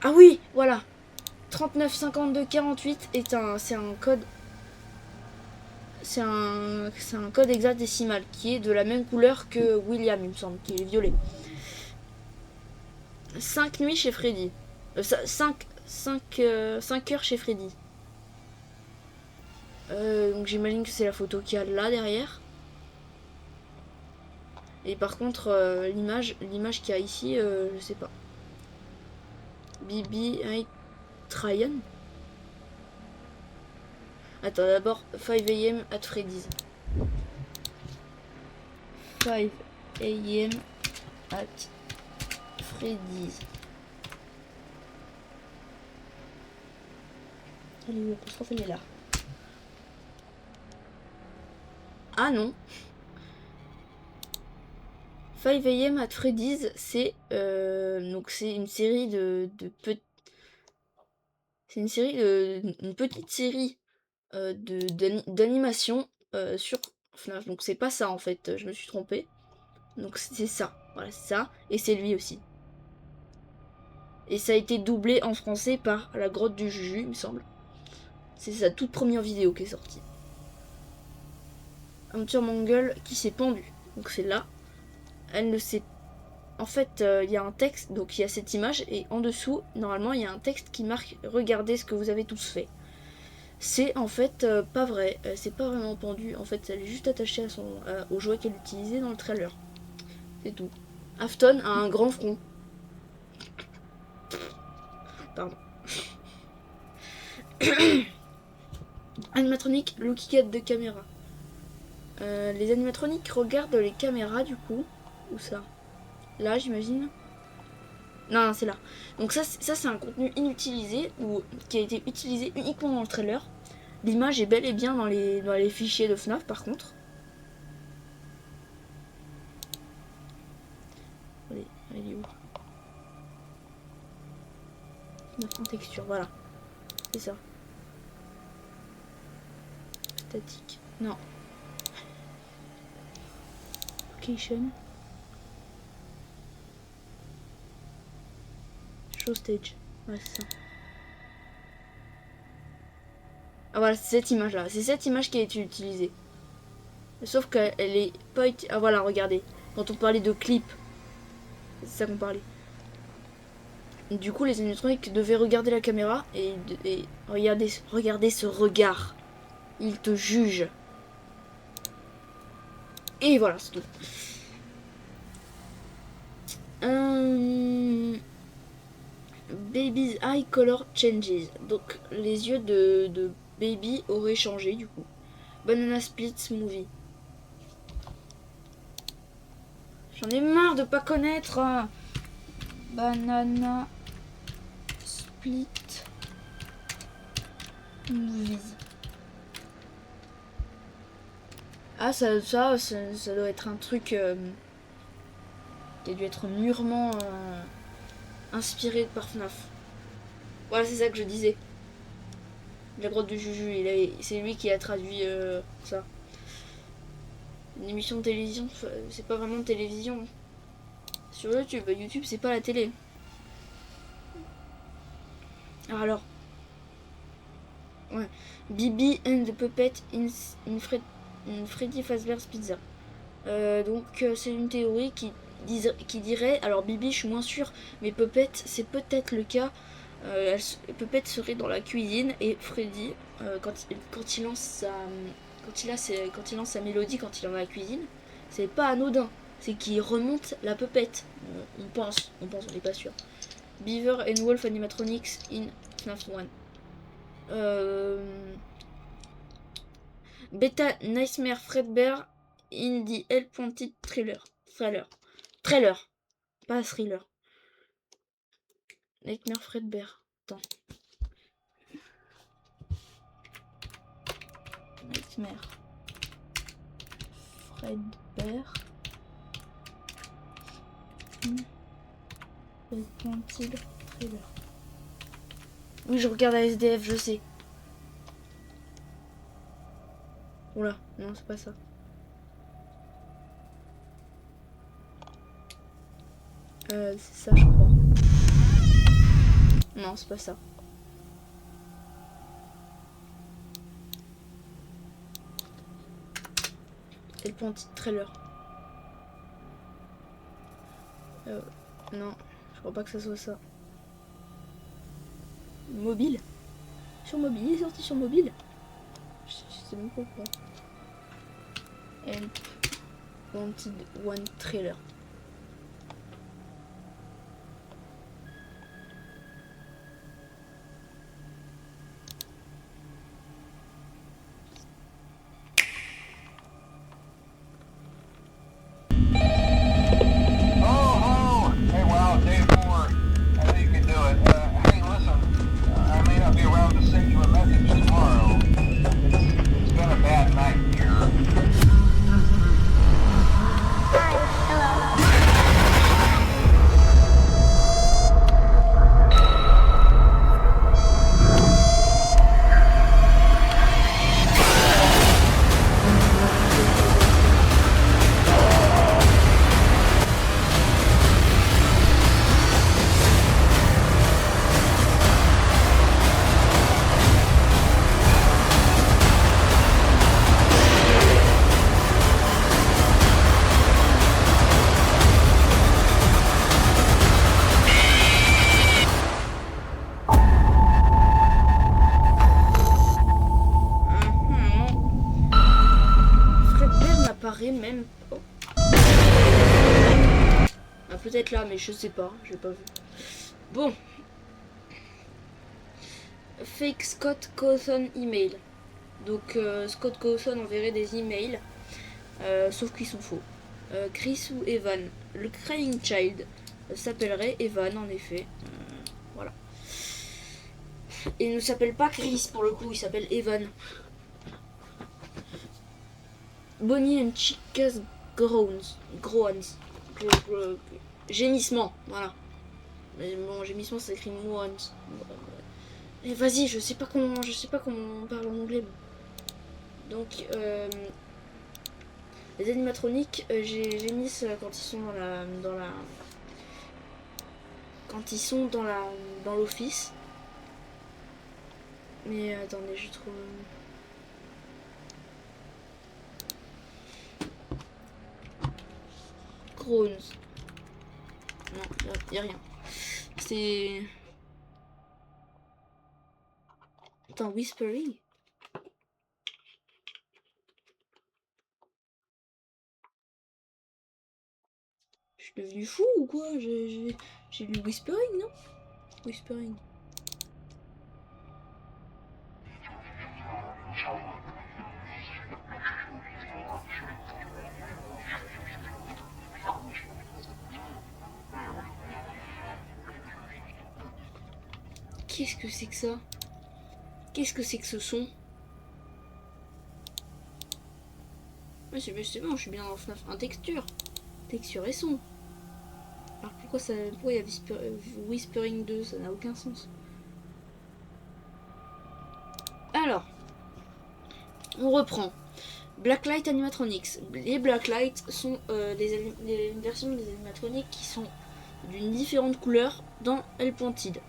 [SPEAKER 1] Ah oui, voilà. 39, 52, 48 c'est un code. C'est un code hexadécimal qui est de la même couleur que William, il me semble, qui est violet. 5 nuits chez Freddy. 5 heures chez Freddy. Donc j'imagine que c'est la photo qu'il y a là derrière. Et par contre, l'image qu'il y a ici, je sais pas. Bibi Tryon. Attends, d'abord 5 AM at Freddy's. 5 AM at Freddy's. Elle est où l'apostrophe? Elle est là. Ah non. 5 AM at Freddy's, c'est donc c'est une série c'est une série une petite série d'animation sur FNAF. Donc c'est pas ça en fait, je me suis trompée. Donc c'est ça, voilà, c'est ça, et c'est lui aussi. Et ça a été doublé en français par La Grotte du Juju, il me semble. C'est sa toute première vidéo qui est sortie. Un petit mangle qui s'est pendu. Donc c'est là. Elle ne sait. En fait, il y a un texte, donc il y a cette image, et en dessous, normalement, il y a un texte qui marque « Regardez ce que vous avez tous fait ». C'est en fait pas vrai, c'est pas vraiment pendu, en fait, elle est juste attachée à au jouet qu'elle utilisait dans le trailer. C'est tout. Afton a un grand front. Pardon. Animatronique, Looky Cat de caméra. Les animatroniques regardent les caméras du coup. Où ça? Là, j'imagine. Non, c'est là. Donc ça c'est un contenu inutilisé ou qui a été utilisé uniquement dans le trailer. L'image est bel et bien dans les fichiers de FNAF par contre. Allez, elle est où? FNAF en texture, voilà. C'est ça. Statique. Non. Location. Show stage. Ouais, c'est ça. Ah voilà, c'est cette image là. C'est cette image qui a été utilisée. Sauf qu'elle est pas utilisée. Ah voilà, regardez. Quand on parlait de clip, c'est ça qu'on parlait. Du coup, les animatroniques devaient regarder la caméra et regardez ce regard. Il te juge. Et voilà, c'est tout. Baby's eye color changes. Donc, les yeux de Baby auraient changé du coup. Banana Split Movie. J'en ai marre de pas connaître. Banana Split Movies. Ah, ça doit être un truc qui a dû être mûrement inspiré par FNAF. Voilà, c'est ça que je disais. La grotte du Juju, c'est lui qui a traduit ça. Une émission de télévision, c'est pas vraiment de télévision. Sur YouTube, YouTube c'est pas la télé. Alors. Ouais. Bibi and the Puppet in Freddy Fazbear's Pizza. Donc c'est une théorie qui dirait, alors Bibi je suis moins sûre, mais Puppet c'est peut-être le cas. Puppet serait dans la cuisine et Freddy quand il lance sa mélodie quand il est dans la cuisine, c'est pas anodin, c'est qu'il remonte la Puppet. On pense, on n'est pas sûr. Beaver and Wolf animatronics in FNAF 1. Beta Nightmare Fredbear in the L-Pointed Trailer. Pas thriller. Nightmare Fredbear. Attends. Nightmare Fredbear. L-Pointed Trailer. Oui, je regarde la SDF, je sais. Oula, non, c'est pas ça. C'est ça, je crois. Non, c'est pas ça. Et le petit trailer. Non, je crois pas que ça soit ça. Mobile. Sur mobile, il est sorti sur mobile. Je sais même pas pourquoi. And Wanted One Trailer. même. Oh. Ah, peut-être là, mais je sais pas, j'ai pas vu. Bon. Fake Scott Cawthon email. Donc Scott Cawthon enverrait des emails, sauf qu'ils sont faux. Chris ou Evan. Le Crying Child s'appellerait Evan en effet. Voilà. Et il ne s'appelle pas Chris pour le coup, il s'appelle Evan. Bonnie and Chica's groans. Gémissement, voilà. Mais bon, gémissement ça s'écrit moans. Et vas-y, je sais pas comment on parle en anglais. Donc les animatroniques gémissent quand ils sont dans l'office. Mais attendez, je trouve. Groans. Non, y a rien. C'est. Attends, whispering. Je suis devenu fou ou quoi? J'ai lu whispering, non? Whispering. Qu'est-ce que c'est que ça? Qu'est-ce que c'est que ce son? Ouais, c'est bon, je suis bien dans FNAF 1 texture. Texture et son. Alors pourquoi il y a Whispering 2? Ça n'a aucun sens. Alors, on reprend. Blacklight Animatronics. Les Blacklight sont une version des animatroniques qui sont d'une différente couleur dans El Pointed.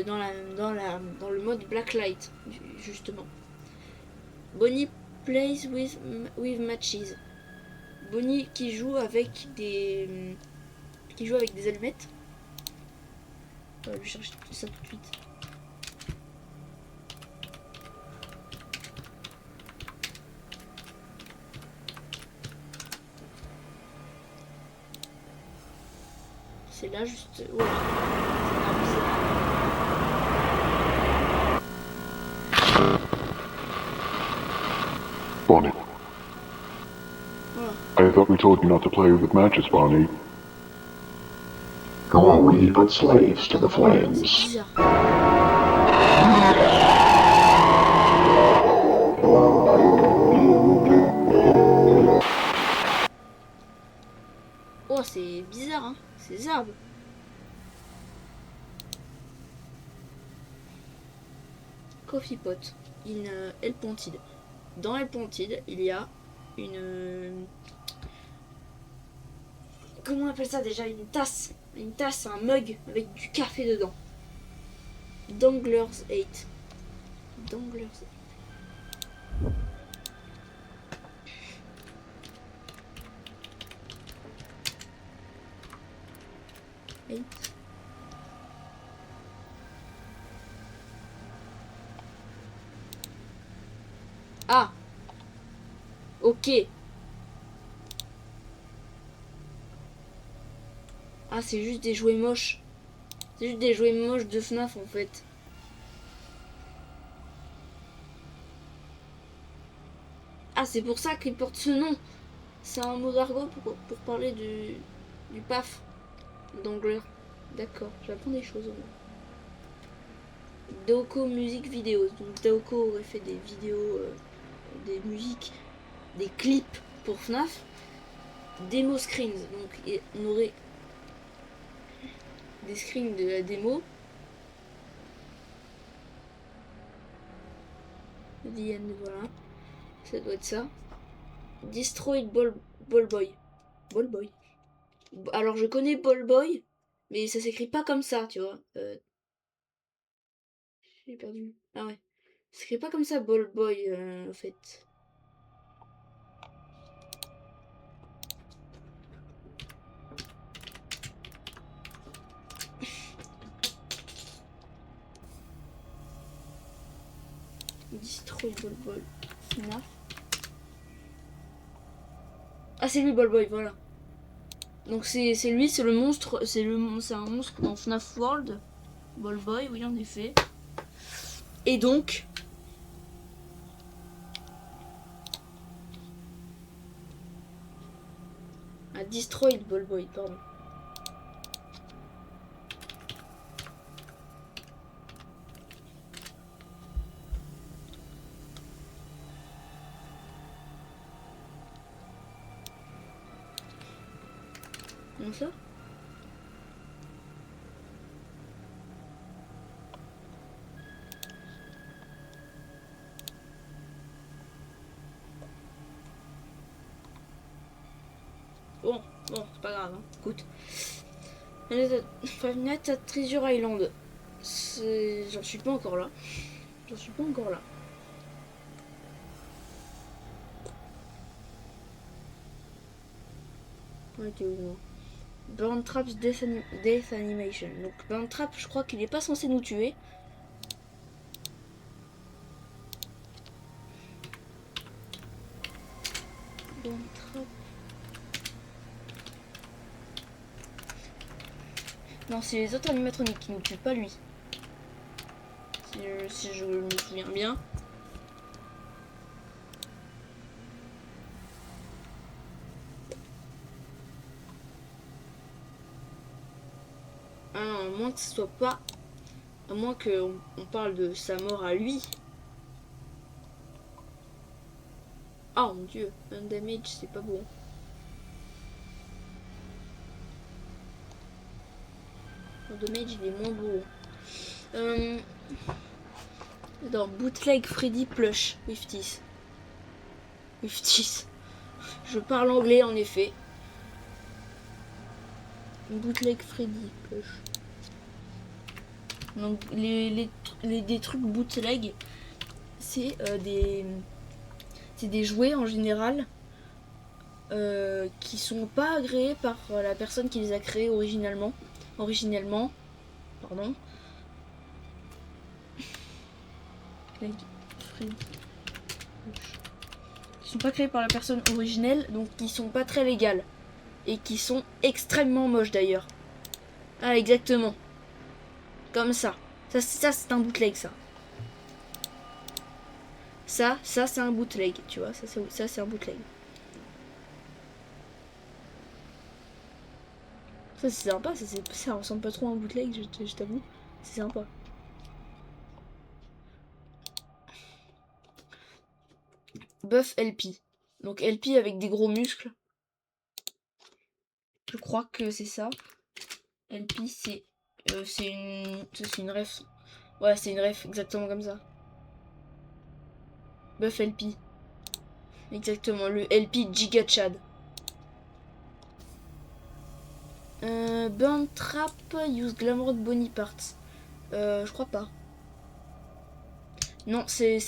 [SPEAKER 1] Dans le mode Blacklight, justement. Bonnie plays with matches. Bonnie qui joue avec des allumettes. Je vais chercher ça tout de suite. C'est là juste. Ouais.
[SPEAKER 3] Bonnie.
[SPEAKER 1] Voilà.
[SPEAKER 3] I thought we told you not to play with matches, Bonnie.
[SPEAKER 4] Who are we but slaves to the
[SPEAKER 1] C'est
[SPEAKER 4] flames?
[SPEAKER 1] bizarre. Oh, c'est bizarre, hein. Ces arbres. Coffee pot in El Pointed. Dans El Pointed, il y a une. Comment on appelle ça déjà? Une tasse, un mug avec du café dedans. Dangler's 8. Dangler's 8. Ah, ok. Ah, c'est juste des jouets moches. C'est juste des jouets moches de FNAF en fait. Ah, c'est pour ça qu'il porte ce nom. C'est un mot d'argot pour parler du PAF d'Angler. D'accord, j'apprends des choses au moins. Daoko Music Videos. Donc Daoko aurait fait des vidéos, des musiques, des clips pour FNAF. Demo screens. Donc on aurait des screens de la démo. The end, voilà. Ça doit être ça. Destroyed Ball Boy. Ball Boy. Alors je connais Ball Boy, mais ça s'écrit pas comme ça, tu vois. J'ai perdu. Ah ouais. Ça s'écrit pas comme ça, Ball Boy, en fait. Destroy Ball Boy. FNAF. Ah, c'est lui, Ballboy, voilà. Donc c'est lui, c'est le monstre, c'est un monstre dans FNAF World. Ballboy, oui, en effet. Et donc... Ah, Destroyed Ballboy, pardon. Comment ça? Bon, c'est pas grave, hein. Écoute. Five Nights at Treasure Island. J'en suis pas encore là. J'en suis pas encore là. Ouais, t'es où, moi? Burn Trap's Death Animation. Donc Burn Trap, je crois qu'il est pas censé nous tuer. Burn Trap. Non, c'est les autres animatroniques qui nous tuent, pas lui. Si je me souviens bien. Ah non, à moins que ce soit pas... À moins qu'on parle de sa mort à lui. Oh mon dieu, un damage, c'est pas bon. Le damage, il est moins beau. Dans Bootleg Freddy Plush, with this. With this. Je parle anglais en effet. Bootleg Freddy Plush. Donc des trucs bootleg, c'est des jouets en général qui sont pas agréés par la personne qui les a créés originellement, pardon. Qui sont pas créés par la personne originelle, donc qui sont pas très légales et qui sont extrêmement moches d'ailleurs. Ah, exactement. Comme ça. Ça c'est un bootleg, ça. Ça c'est un bootleg, tu vois. Ça c'est un bootleg. Ça c'est sympa, ça ressemble pas trop à un bootleg, je t'avoue. C'est sympa. Buff LP. Donc LP avec des gros muscles. Je crois que c'est ça. LP c'est une ref. Ouais, c'est une ref exactement comme ça. Buff LP. Exactement, le LP Giga Chad. Burn Trap use Glamrock Bonnie Parts. Je crois pas. Non, c'est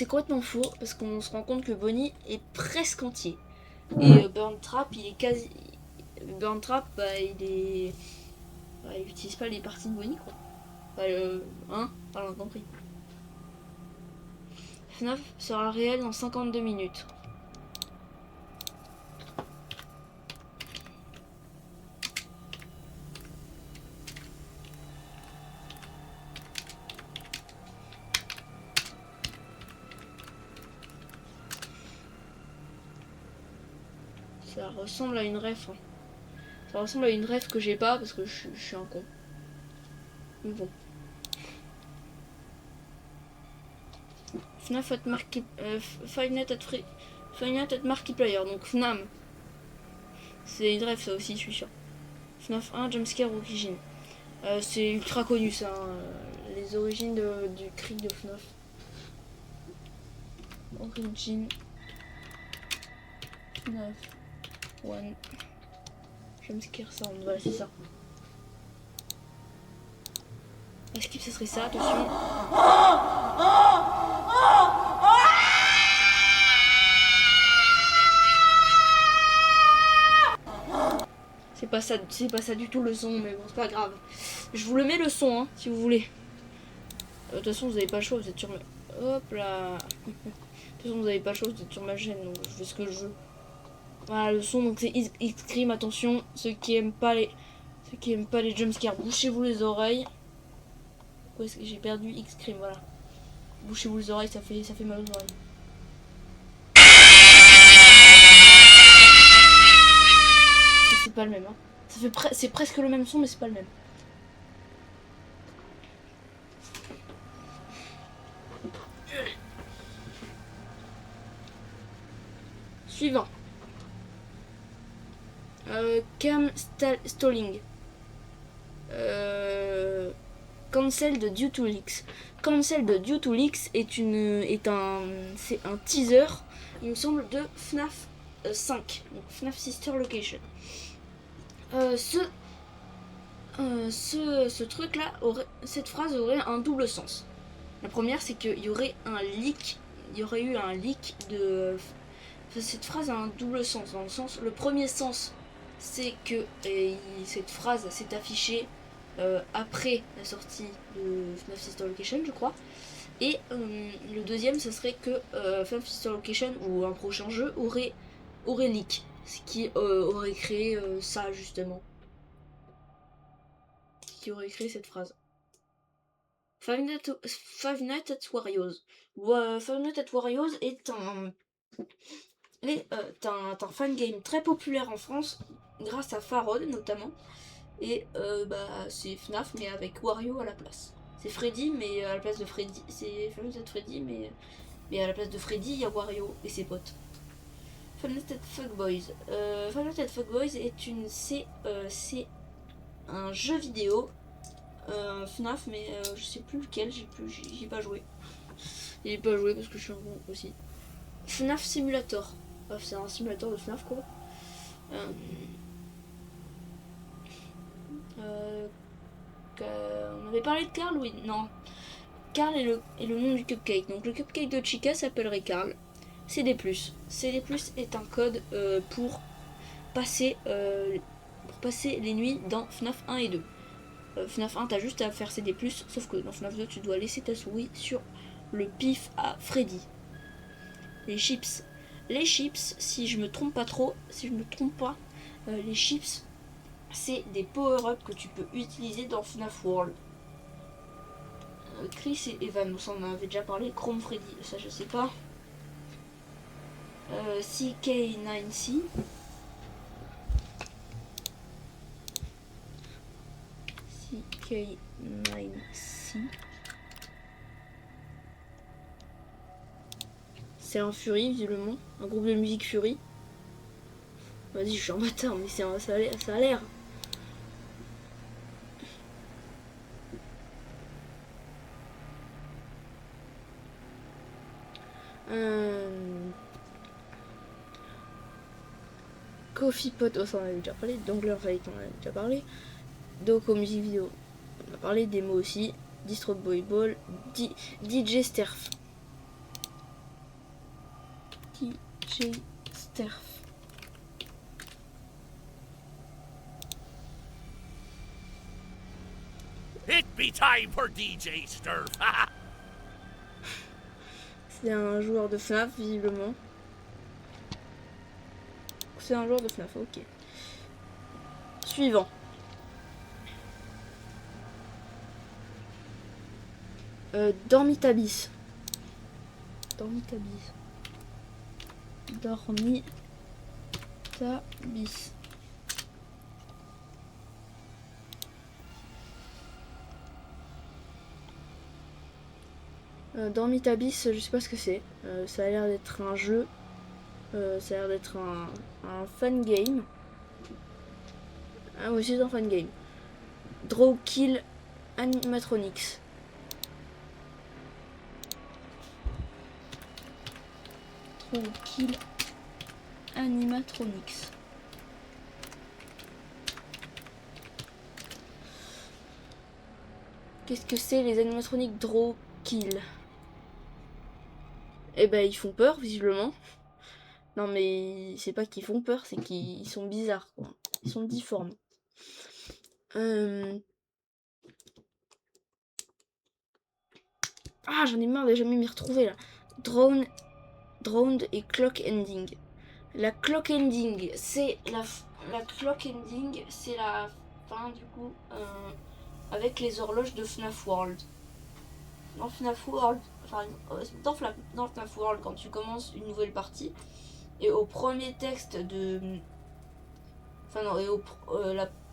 [SPEAKER 1] complètement faux parce qu'on se rend compte que Bonnie est presque entier. Et Burn Trap, il est quasi. Burn Trap, bah, il utilise pas les parties de Bonnie, quoi. Hein, on compris. FNAF sera réel dans 52 minutes. Ça ressemble à une ref. Hein. Ça ressemble à une ref que j'ai pas parce que je suis un con. Mais bon. FNAF at Five Nights at Markiplier. Donc FNAM. C'est une ref ça aussi, je suis sûr. FNAF 1, Jumpscare Origine. C'est ultra connu ça. Hein. Les origines du cri de FNAF. Origine. FNAF 1. Jumpscare Sound. Voilà, c'est ça. Skip, ce serait ça, attention. C'est pas ça du tout le son, mais bon, c'est pas grave. Je vous le mets le son, hein, si vous voulez. De toute façon, vous avez pas le choix, vous êtes sur ma... Hop là. De toute façon, vous avez pas le choix, vous êtes sur ma chaîne, donc je fais ce que je veux. Voilà le son, donc c'est X-Scream, attention, ceux qui aiment pas les jumpscares, bouchez-vous les oreilles. Où est-ce que j'ai perdu X-Scream, voilà. Bouchez-vous les oreilles, ça fait mal aux oreilles. C'est pas le même, hein. C'est presque le même son, mais c'est pas le même. Suivant. Cam Stalling. Cancelled due to leaks. Cancelled due to leaks c'est un teaser, il me semble, de FNAF 5, donc FNAF Sister Location. Ce truc là, cette phrase aurait un double sens. La première, c'est qu'il y aurait eu un leak de. Cette phrase a un double sens, dans le sens, le premier sens, c'est que cette phrase s'est affichée après la sortie de FNAF Sister Location, je crois. Et le deuxième, ce serait que FNAF Sister Location ou un prochain jeu aurait leak, ce qui aurait créé ça justement, qui aurait créé cette phrase. Five Nights at Wario's. Five Nights at Wario's est un fangame très populaire en France, grâce à Farod notamment. Et c'est FNAF mais avec Wario à la place. C'est Freddy mais à la place de Freddy. C'est Five Nights at Freddy mais à la place de Freddy il y a Wario et ses potes. Five Nights at Fuckboys. Five Nights at Fuckboys c'est un jeu vidéo FNAF mais je sais plus lequel, j'y ai pas joué. J'y ai pas joué parce que je suis bon aussi. FNAF Simulator. C'est un simulateur de FNAF quoi. On avait parlé de Carl, oui, non. Carl est le nom du cupcake. Donc le cupcake de Chica s'appellerait Carl. CD+. CD+ est un code pour passer les nuits dans FNAF 1 et 2. FNAF 1, t'as juste à faire CD+, sauf que dans FNAF 2, tu dois laisser ta souris sur le pif à Freddy. Les chips, si je me trompe pas, les chips, c'est des power-up que tu peux utiliser dans FNAF World. Chris et Evan, on en avait déjà parlé. Chrome Freddy, ça je sais pas. CK9C. CK9C. C'est un Fury, visiblement. Un groupe de musique Fury. Vas-y, je suis un bâtard, mais ça a l'air. Coffee Pot, ça on avait déjà parlé. Dongler Fight, on en avait déjà parlé. Doco Music Video, on a parlé. Démo aussi. Distro Boy Ball. DJ Sterf. DJ Sterf.
[SPEAKER 2] It be time for DJ Sturf.
[SPEAKER 1] C'est un joueur de FNAF, visiblement. C'est un joueur de FNAF, ok. Suivant. Dormitabis. Dormitabis. Dormitabis, je sais pas ce que c'est. Ça a l'air d'être un jeu. Ça a l'air d'être un fan game. Ah oui, c'est un fan game. Draw Kill Animatronics. Draw Kill Animatronics. Qu'est-ce que c'est les animatroniques Draw Kill? Eh ben ils font peur visiblement. Non mais c'est pas qu'ils font peur, c'est qu'ils sont bizarres quoi. Ils sont difformes. Ah j'en ai marre de jamais m'y retrouver là. Drowned et Clock Ending. La clock ending, c'est la clock ending, c'est la fin du coup avec les horloges de FNAF World. Dans FNAF World, enfin dans FNAF World, quand tu commences une nouvelle partie, et au premier texte de, enfin non, et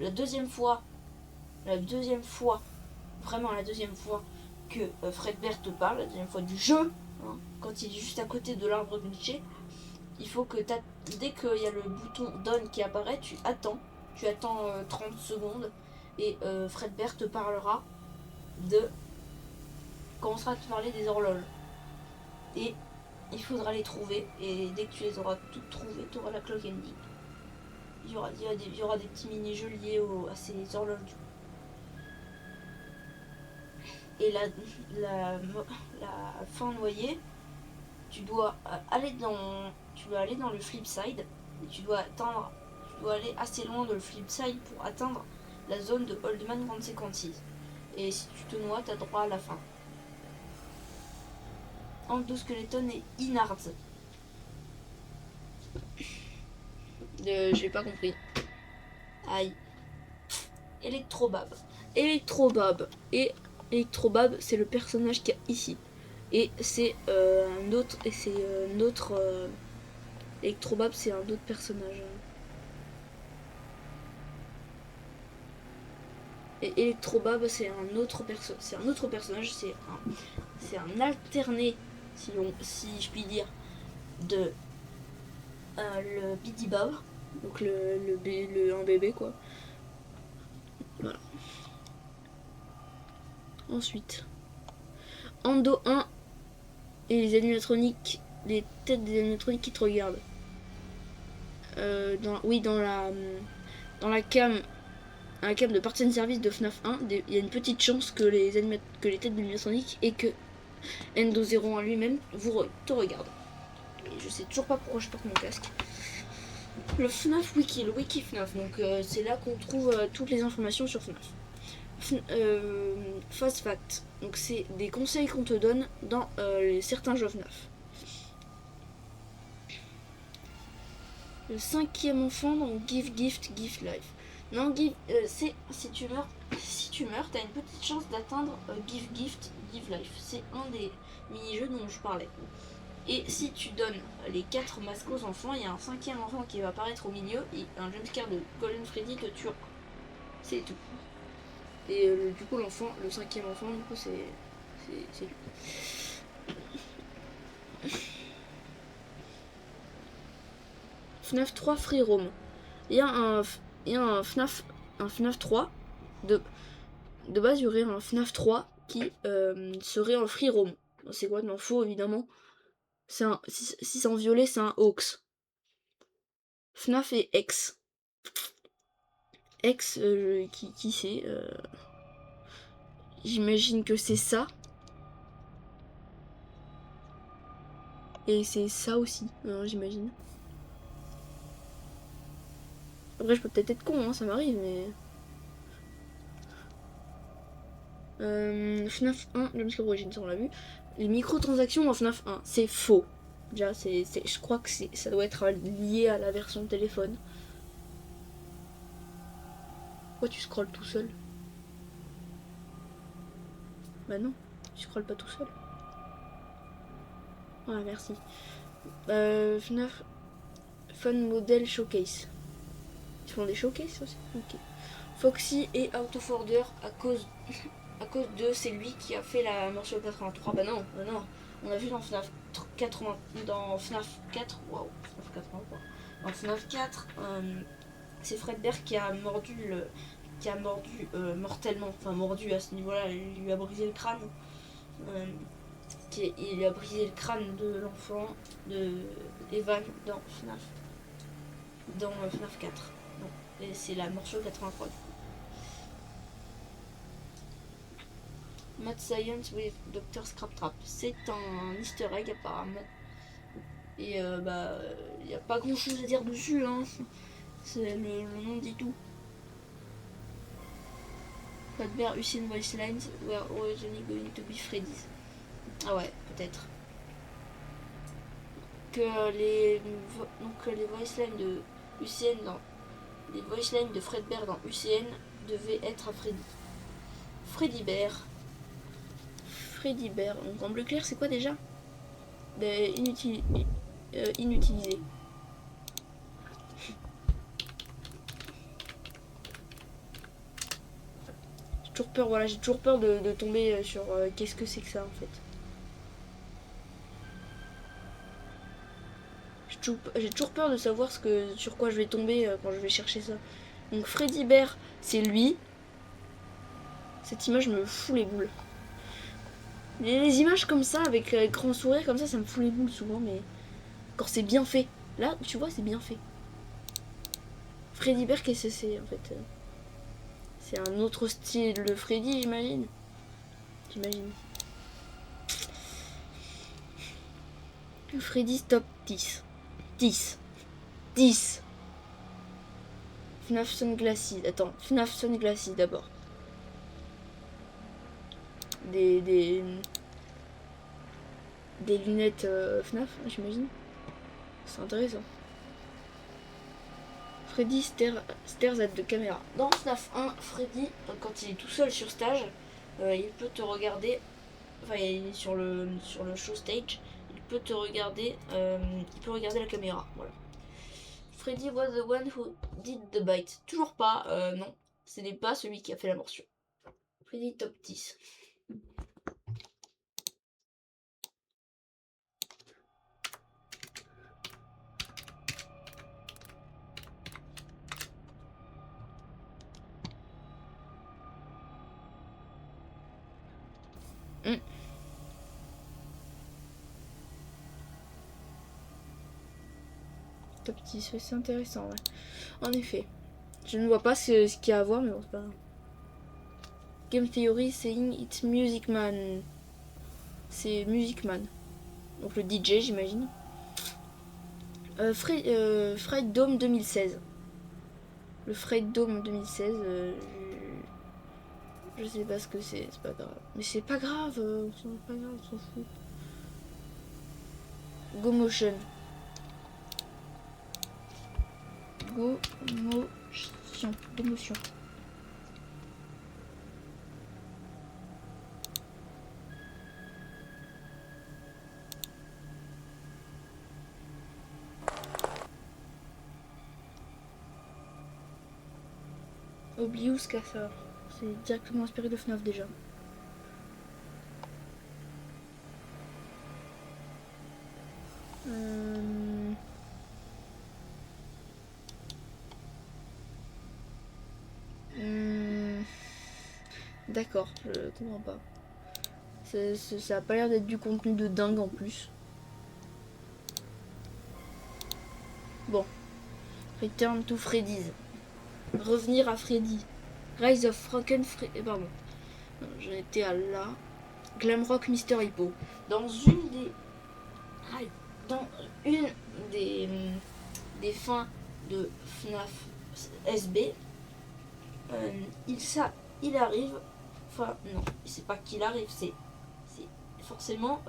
[SPEAKER 1] la deuxième fois, vraiment la deuxième fois que Fredbear te parle, la deuxième fois du jeu, hein, quand il est juste à côté de l'arbre glitché, il faut que dès qu'il y a le bouton done qui apparaît, tu attends 30 secondes et Fredbear te parlera commencera à te parler des horloges. Et il faudra les trouver, et dès que tu les auras toutes trouvées, tu auras la clock ending. Il y aura des petits mini-jeux liés à ces horloges du coup. Et la fin noyée, tu dois aller dans le flip side, et tu dois aller assez loin de le flip side pour atteindre la zone de Oldman Consequences. Et si tu te noies, t'as droit à la fin. Endoskeleton et Inards. J'ai pas compris. Aïe. Electrobab. Electrobab, c'est le personnage qu'il y a ici. Et c'est un autre. Electrobab, c'est un autre personnage. Et Electrobab, c'est un autre personnage. C'est un alterné, si je puis dire, de le Bidibab. Donc un bébé quoi. Voilà. Ensuite, Endo 1 et les animatroniques, les têtes des animatroniques qui te regardent. Dans la cam de partie de service de FNAF 1, il y a une petite chance que les têtes d'animatroniques et que Endo 01 lui-même te regarde. Et je sais toujours pas pourquoi je porte mon casque. Le FNAF Wiki, le Wiki FNAF, donc c'est là qu'on trouve toutes les informations sur FNAF. Fast Fact, donc c'est des conseils qu'on te donne dans certains jeux FNAF. Le 5e enfant, donc Give Gift, Gift Life. Non, c'est si tu meurs, t'as une petite chance d'atteindre Give Gift, Give Life. C'est un des mini-jeux dont je parlais. Et si tu donnes les 4 masques aux enfants, il y a un 5e enfant qui va apparaître au milieu et un jumpscare de Golden Freddy te tuera. C'est tout. Et du coup, le 5e enfant, du coup, c'est lui. FNAF 3 Free Roam. Il y a un FNAF 3 de base, il y aurait un FNAF 3 qui serait en free roam. C'est complètement faux évidemment. Si c'est en violet, c'est un hoax. FNAF et X. X, qui c'est j'imagine que c'est ça. Et c'est ça aussi, j'imagine. Après, je peux peut-être être con, hein, ça m'arrive, mais... FNAF 1, Jumpscare Origins, on l'a vu. Les microtransactions dans FNAF 1, c'est faux. Déjà, je crois que ça doit être lié à la version de téléphone. Pourquoi tu scrolles tout seul? Bah non, tu scrolles pas tout seul. Voilà, merci. FNAF Fun Model Showcase. Ils font des showcases aussi? Ok. Foxy et Out of Order à cause de c'est lui qui a fait la morceau 83. Bah non. On a vu dans FNAF 80, dans FNAF 4. Waouh, FNAF 83. Dans FNAF 4, c'est Fredbear qui a mordu mortellement. Enfin mordu à ce niveau-là, il lui a brisé le crâne. Il a brisé le crâne de l'enfant de Evan dans FNAF 4. Donc, et c'est la morceau 83 du coup. Mad Science with Dr. Scraptrap. C'est un easter egg apparemment. Et il n'y a pas grand chose à dire dessus, hein. C'est le nom dit tout. Fredbear Usain Wastelands were originally going to be Freddy's. Ah ouais, peut-être. les voice lines de UCN dans les voice lines de Fred Bear dans UCN devaient être à Freddy. Freddy Bear. Freddy Bear. Donc en bleu clair, c'est quoi déjà? Inutilisé. J'ai toujours peur, voilà, j'ai toujours peur de tomber sur qu'est-ce que c'est que ça en fait. J'ai toujours peur de savoir sur quoi je vais tomber quand je vais chercher ça. Donc Freddy Bear, c'est lui. Cette image me fout les boules. Les images comme ça, avec grand sourire comme ça me fout les boules souvent, mais quand c'est bien fait. Là, tu vois, c'est bien fait. Freddy Bear, qu'est-ce que c'est en fait? C'est un autre style de Freddy, j'imagine. J'imagine. Freddy's Top 10. 10. 10. FNAF Sunglasses. Attends, FNAF Sunglasses d'abord. Des lunettes FNAF, j'imagine. C'est intéressant. Freddy stares at the caméra. Dans FNAF 1, Freddy, quand il est tout seul sur stage, il peut te regarder. Enfin, il est sur le show stage. Il peut te regarder. Il peut regarder la caméra. Voilà. Freddy was the one who did the bite. Toujours pas. Non, ce n'est pas celui qui a fait la morsure. Freddy top 10. Top 10, c'est intéressant, ouais. En effet. Je ne vois pas ce qu'il y a à voir, mais bon, c'est pas grave. Game Theory saying it's Music Man. C'est Music Man. Donc le DJ, j'imagine. Fright Dome 2016. Le Fright Dome 2016, je sais pas ce que c'est pas grave. Mais c'est pas grave, c'est pas grave, on s'en fout. Go Motion. Go Motion. Go Motion. Oblivious Casseur. C'est directement inspiré de FNAF déjà. D'accord, je comprends pas. Ça a pas l'air d'être du contenu de dingue en plus. Bon. Return to Freddy's. Revenir à Freddy. Rise of Frankenfreddy. Pardon. J'en étais à là. Glamrock Mr. Hippo. Dans une des fins de FNAF SB, il arrive. Enfin, non, c'est pas qu'il arrive, c'est forcément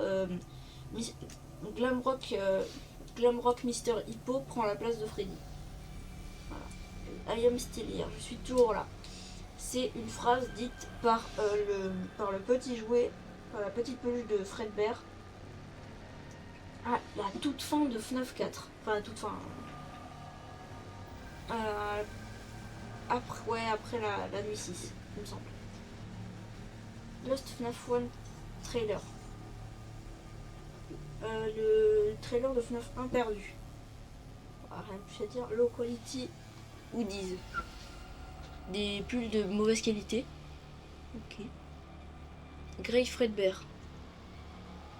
[SPEAKER 1] Glamrock Mr. Hippo prend la place de Freddy. Voilà. I am still here, je suis toujours là. C'est une phrase dite par le petit jouet, par la petite peluche de Fred Bear à la toute fin de FNAF 4. Enfin, la toute fin. Après la nuit 6, il me semble. Lost FNAF 1 trailer. Le trailer de FNAF 1 perdu. Rien de plus à dire. Low quality hoodies. Des pulls de mauvaise qualité. Ok. Grey Fred Bear.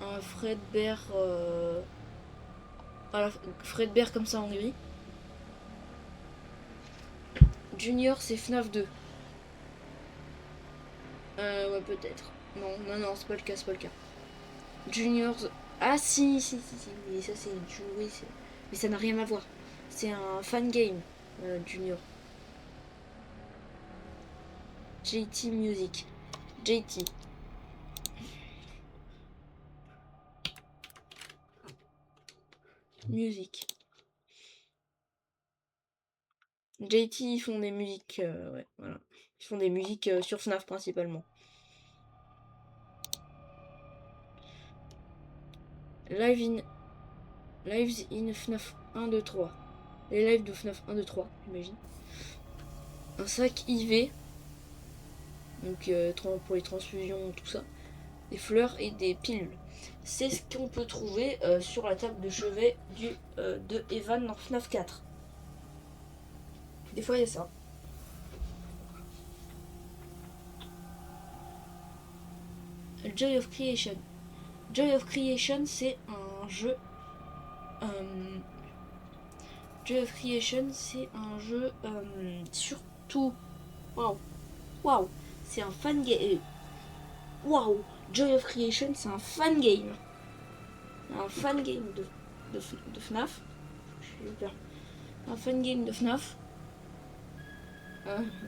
[SPEAKER 1] Un Fred Bear. Voilà, Fred Bear comme ça en gris. Junior, c'est FNAF 2. Ouais, peut-être. Non, c'est pas le cas, Juniors. Ah, si. Mais ça, c'est joué. Mais ça n'a rien à voir. C'est un fan game, Junior. JT Music. JT. Musique. JT, ils font des musiques, ouais, voilà. Ils font des musiques sur FNAF principalement. Lives in FNAF 1, 2, 3. Les lives de FNAF 1, 2, 3, j'imagine. Un sac IV. Donc pour les transfusions, tout ça. Des fleurs et des pilules. C'est ce qu'on peut trouver sur la table de chevet de Evan dans FNAF 4. Des fois il y a ça. Joy of Creation. Joy of Creation, c'est un jeu. Joy of Creation, c'est un jeu surtout. Waouh! Waouh! C'est un fan game. Waouh! Joy of Creation, c'est un fan game. Un fan game de FNAF. Je suis peur. Un fan game de FNAF.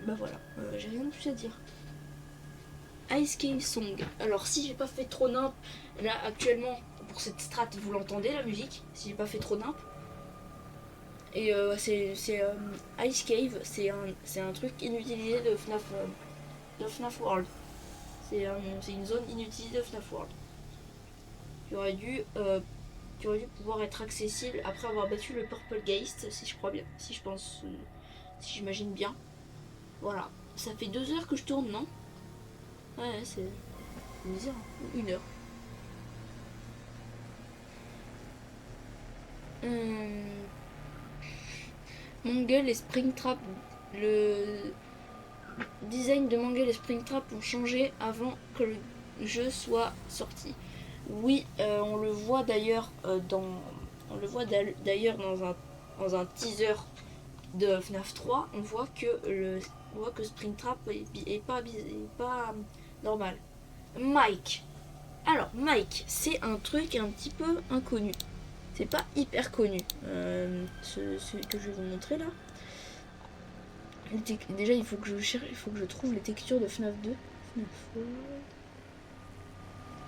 [SPEAKER 1] Bah voilà, j'ai rien de plus à dire. Ice Cave Song. Alors si j'ai pas fait trop nimp, là actuellement pour cette strat vous l'entendez la musique, si j'ai pas fait trop nimp. Et c'est Ice Cave, c'est un truc inutilisé de FNAF World. C'est une zone inutilisée de FNAF World. Qui aurait dû pouvoir être accessible après avoir battu le Purple Geist, si je crois bien, si je pense, si j'imagine bien. Voilà, ça fait 2 heures que je tourne, non? Ouais, c'est bizarre, 1 heure. Mangle et Springtrap, le design de Mangle et Springtrap ont changé avant que le jeu soit sorti. Oui, on le voit d'ailleurs dans un teaser de FNAF 3, on voit que Springtrap est pas normal. Mike. Alors Mike, c'est un truc un petit peu inconnu. C'est pas hyper connu. Ce que je vais vous montrer là. Déjà il faut que je trouve les textures de FNAF 2.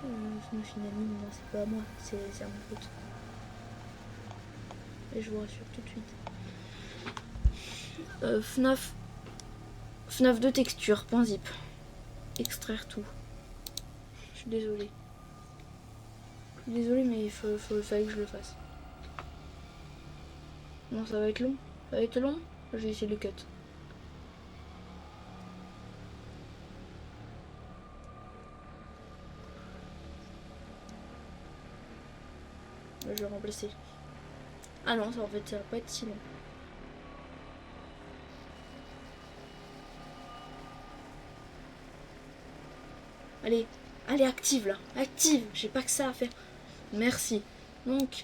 [SPEAKER 1] FNAF Inami, non c'est pas moi, c'est un pote. Et je vous rassure tout de suite. FNAF 2 texture, .zip. Extraire tout. Je suis désolée. Mais il fallait que je le fasse. Non, ça va être long. Ça va être long. Je vais essayer de le cut. Là, je vais remplacer. Ah non, ça en fait ça va pas être si long. Allez, active là. Active. J'ai pas que ça à faire. Merci. Donc,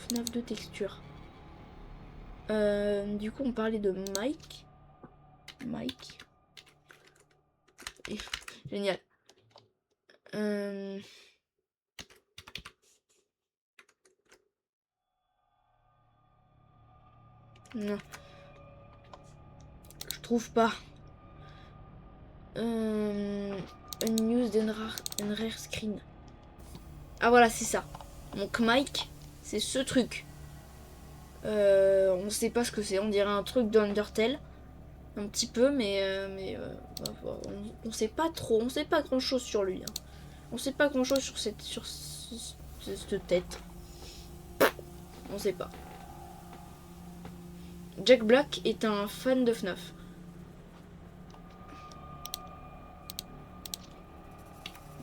[SPEAKER 1] FNAF 2 texture. Du coup, on parlait de Mike. Et, génial. Non. Je trouve pas. Unused and rare screen. Ah voilà, c'est ça. Donc Mike, c'est ce truc. On sait pas ce que c'est. On dirait un truc d'Undertale. Un petit peu, mais on sait pas trop. On sait pas grand chose sur lui. Hein. On sait pas grand chose sur cette tête. On sait pas. Jack Black est un fan de FNAF.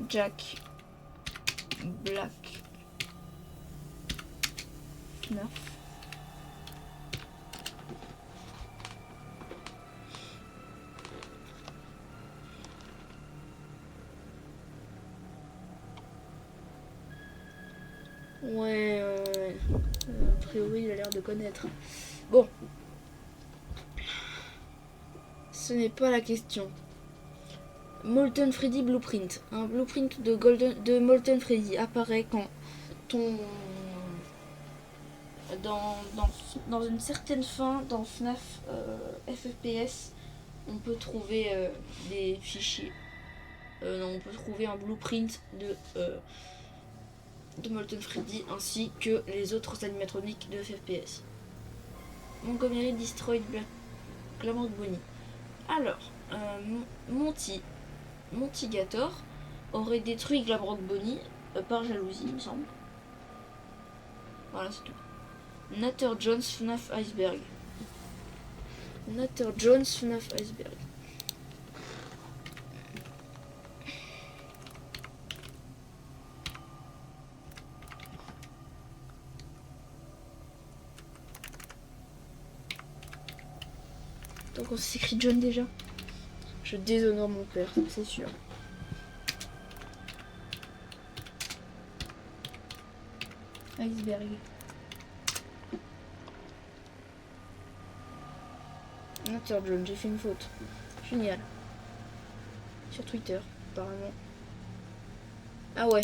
[SPEAKER 1] Jack Black FNAF. Ouais, a priori il a l'air de connaître. Bon. Ce n'est pas la question. Molten Freddy Blueprint. Un blueprint de Molten Freddy apparaît quand dans une certaine fin dans FNAF FFPS, on peut trouver des fichiers. On peut trouver un blueprint de Molten Freddy ainsi que les autres animatroniques de FPS. Montgomery destroyed Glamrock Bonnie. Alors, Montigator aurait détruit Glamrock Bonnie par jalousie, il me semble. Voilà, c'est tout. Natter Jones FNAF Iceberg. Natter Jones FNAF Iceberg. Donc on s'écrit John déjà. Je déshonore mon père, c'est sûr. Iceberg. Natter John, j'ai fait une faute. Génial. Sur Twitter, apparemment. Ah ouais.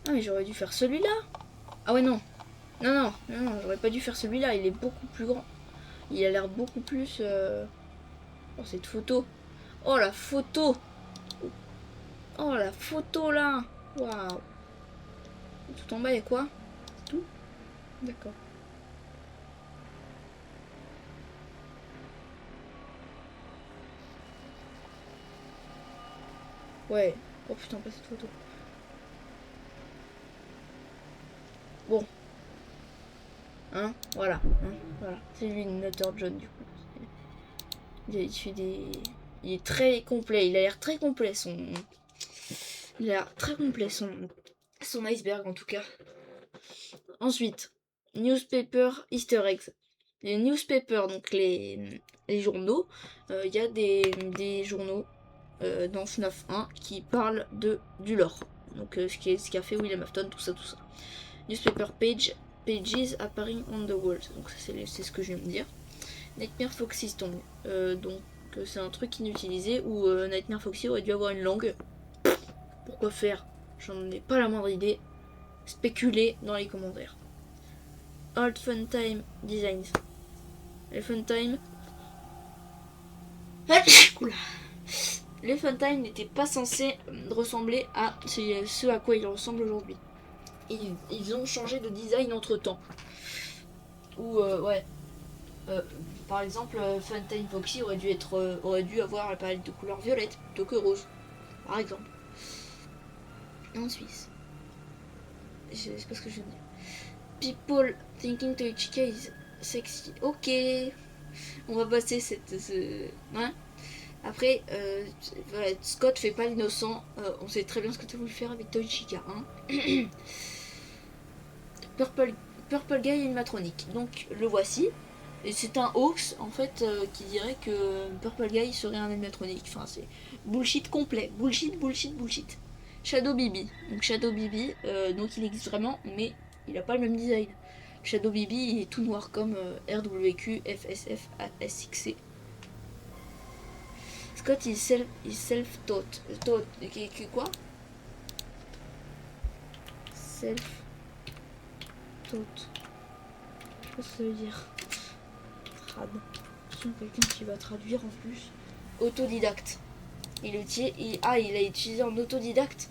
[SPEAKER 1] Ah mais j'aurais dû faire celui-là. Ah ouais non. Non, j'aurais pas dû faire celui-là. Il est beaucoup plus grand. Il a l'air beaucoup plus... Oh cette photo. Oh la photo. Oh la photo là. Waouh. Tout en bas il y a quoi? C'est tout? D'accord. Ouais. Oh putain, pas cette photo. Bon. Hein, voilà. Voilà. C'est lui, Natter John, du coup. Il fait des... Il est très complet. Il a l'air très complet, son... Il a l'air très complet, son iceberg, en tout cas. Ensuite, newspaper Easter eggs. Les newspapers, donc les journaux. Il y a des journaux dans FNAF 1 qui parlent du lore. Donc ce qu'a fait William Afton, tout ça. Newspaper pages appearing on the walls. Donc c'est ce que je viens de dire. Nightmare Foxy Stone. Donc c'est un truc inutilisé où Nightmare Foxy aurait dû avoir une langue. Pourquoi faire? J'en ai pas la moindre idée. Spéculer dans les commentaires. Old Funtime Designs. Les Funtime. Les Funtime n'étaient pas censés ressembler à ce à quoi ils ressemblent aujourd'hui. Ils ont changé de design entre temps. Ou ouais. Par exemple, Funtime Foxy aurait dû avoir la palette de couleur violette plutôt que rose. Par exemple. En Suisse. Je sais pas ce que je veux dire. People thinking Toichika is sexy. Ok. On va passer hein. Après, voilà, Scott fait pas l'innocent. On sait très bien ce que tu as voulu faire avec Toichika. Hein. Purple Guy animatronique. Donc le voici. Et c'est un hoax en fait qui dirait que Purple Guy serait un animatronique. Enfin c'est bullshit complet. Bullshit. Shadow Bibi. Donc Shadow Bibi, donc il existe vraiment, mais il a pas le même design. Shadow Bibi il est tout noir comme RWQ, FSF, SXC. Scott il self-taught. Quoi? Self-taught. Je sais pas ce que ça veut dire. Trad. Quelqu'un qui va traduire en plus. Autodidacte. Il a utilisé en autodidacte.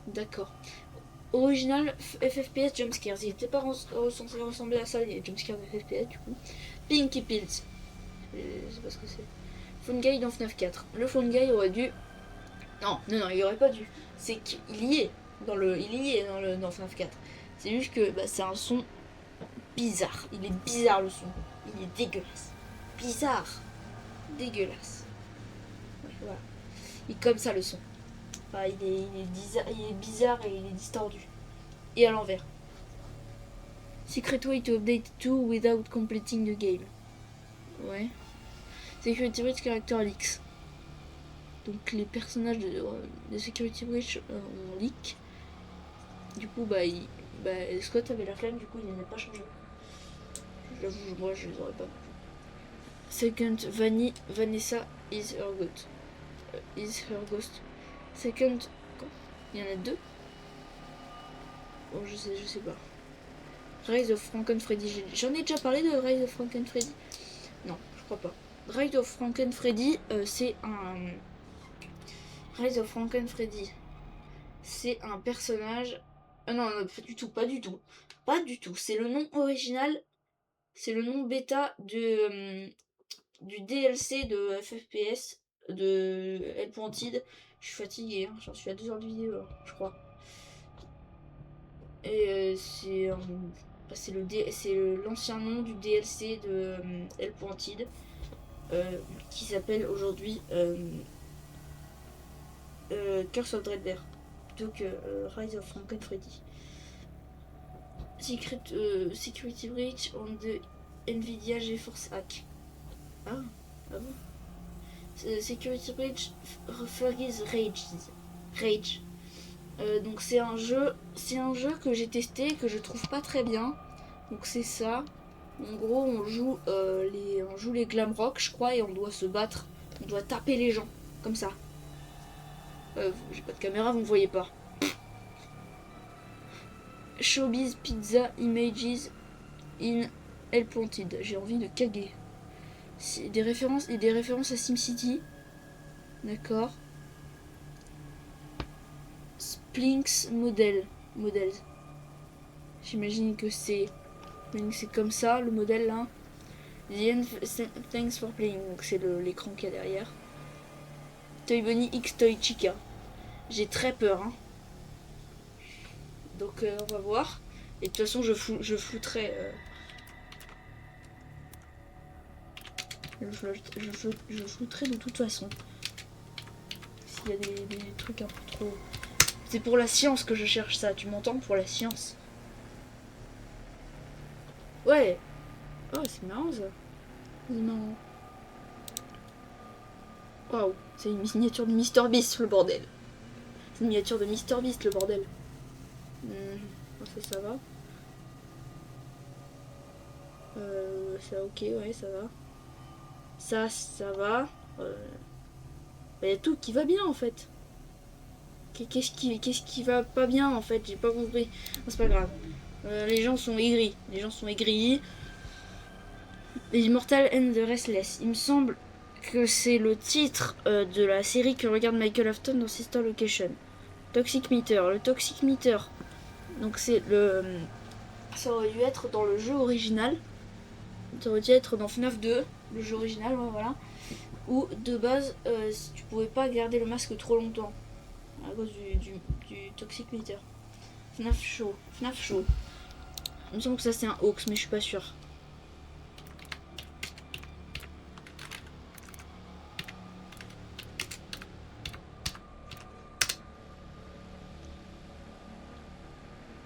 [SPEAKER 1] D'accord. Original FFPS Jumpscares. Il n'était pas censé ressembler à ça, les Jumpscares de FFPS du coup. Pinky Pills. Je sais pas ce que c'est. Phone Guy dans FNAF 4. Le Phone Guy aurait dû. Non, il aurait pas dû. C'est qu'il y est dans FNAF 4. C'est juste que c'est un son bizarre. Il est bizarre le son. Il est dégueulasse. Bizarre. Dégueulasse. Ouais, voilà. Il est comme ça le son. Enfin, il est bizarre et il est distordu. Et à l'envers. Secret way to update 2 without completing the game. Ouais. Security Breach Character Leaks. Donc les personnages de Security Breach ont leak. Du coup Scott avait la flemme, du coup il les a pas changés. J'avoue, moi je les aurais pas. Second Vanessa is her ghost. Second, quoi? Il y en a deux. Bon, je sais pas. Rise of Frankenfreddy. J'en ai déjà parlé de Rise of Frankenfreddy? Non, je crois pas. Rise of Frankenfreddy, c'est un... Rise of Frankenfreddy, c'est un personnage... non, pas du tout, pas du tout. Pas du tout. C'est le nom original, c'est le nom bêta de, du DLC de FFPS de Hellpointed. Je suis fatiguée, hein. J'en suis à 2 heures de vidéo, je crois. Et c'est l'ancien nom du DLC de Hellpointed qui s'appelle aujourd'hui Curse of Dreadbear. Donc Rise of Frankenfreddy. Security breach on the Nvidia GeForce hack. Ah bon. Security breach Fergie's Rage. Donc c'est un jeu que j'ai testé et que je trouve pas très bien. Donc c'est ça. En gros on joue les glam rock je crois et on doit se battre. On doit taper les gens comme ça. J'ai pas de caméra, vous me voyez pas. Showbiz Pizza Images in Hellpointed. J'ai envie de caguer. C'est des références à SimCity. D'accord. Splinks Models. J'imagine que c'est comme ça le modèle là. Thanks for playing. Donc c'est l'écran qu'il y a derrière. Toy Bunny X Toy Chica. J'ai très peur hein. Donc on va voir. Et de toute façon je flouterai. Je flouterai de toute façon. S'il y a des trucs un peu trop. C'est pour la science que je cherche ça, tu m'entends? Pour la science. Ouais. Oh c'est marrant ça. Non. Waouh, c'est une miniature de Mister Beast le bordel. C'est une miniature de Mister Beast le bordel. Ça va. Ça ok, ouais ça va. Ça va. Il y a tout qui va bien en fait. Qu'est-ce qui va pas bien en fait? J'ai pas compris. Oh, c'est pas grave. Les gens sont aigris. Immortal and the Restless. Il me semble que c'est le titre de la série que regarde Michael Afton dans Sister Location. Toxic Meter. Le Toxic Meter. Donc c'est le... Ça aurait dû être dans le jeu original. Ça aurait dû être dans FNAF 2, le jeu original, ouais, voilà. Où de base, tu pouvais pas garder le masque trop longtemps. À cause du Toxic Meter. FNAF Show. Il me semble que ça c'est un hoax, mais je suis pas sûre.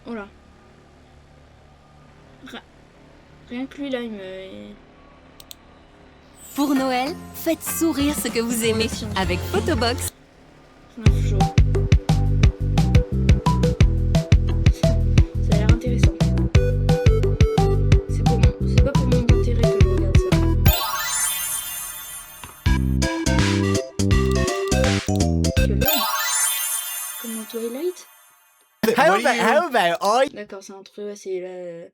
[SPEAKER 1] Voilà. Rien que lui là, il me...
[SPEAKER 5] Pour Noël, faites sourire ce que vous aimez avec Photobox.
[SPEAKER 1] Chaud. Ça a l'air intéressant. C'est pas pour mon intérêt que je regarde ça. Comme dans Twilight. D'accord, c'est un truc, ouais, c'est la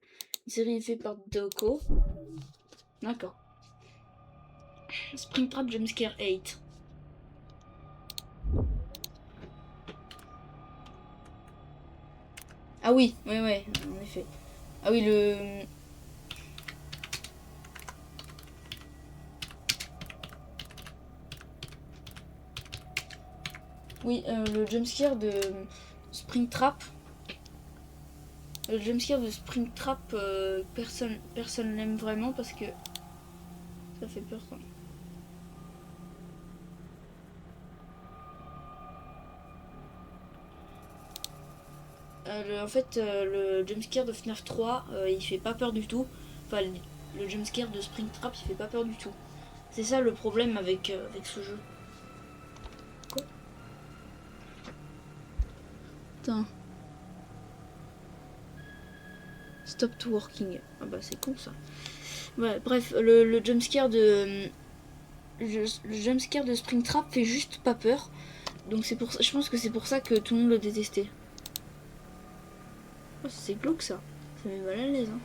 [SPEAKER 1] série faite par Doko. D'accord. Springtrap Jumpscare 8. Ah oui, ouais, en effet. Ah oui, le... Oui, le jumpscare de Springtrap. Le jumpscare de Springtrap, personne l'aime vraiment parce que ça fait peur quoi. En fait, le jumpscare de FNAF 3, il fait pas peur du tout. Enfin, le jumpscare de Springtrap, il fait pas peur du tout. C'est ça le problème avec ce jeu. Quoi? Putain. Stop to working. Ah bah c'est con ça. Ouais, bref, le jumpscare de... Le jumpscare de Springtrap fait juste pas peur. Donc c'est pour ça, je pense que c'est pour ça que tout le monde le détestait. Oh, c'est glauque ça. Ça met mal à l'aise. Hein.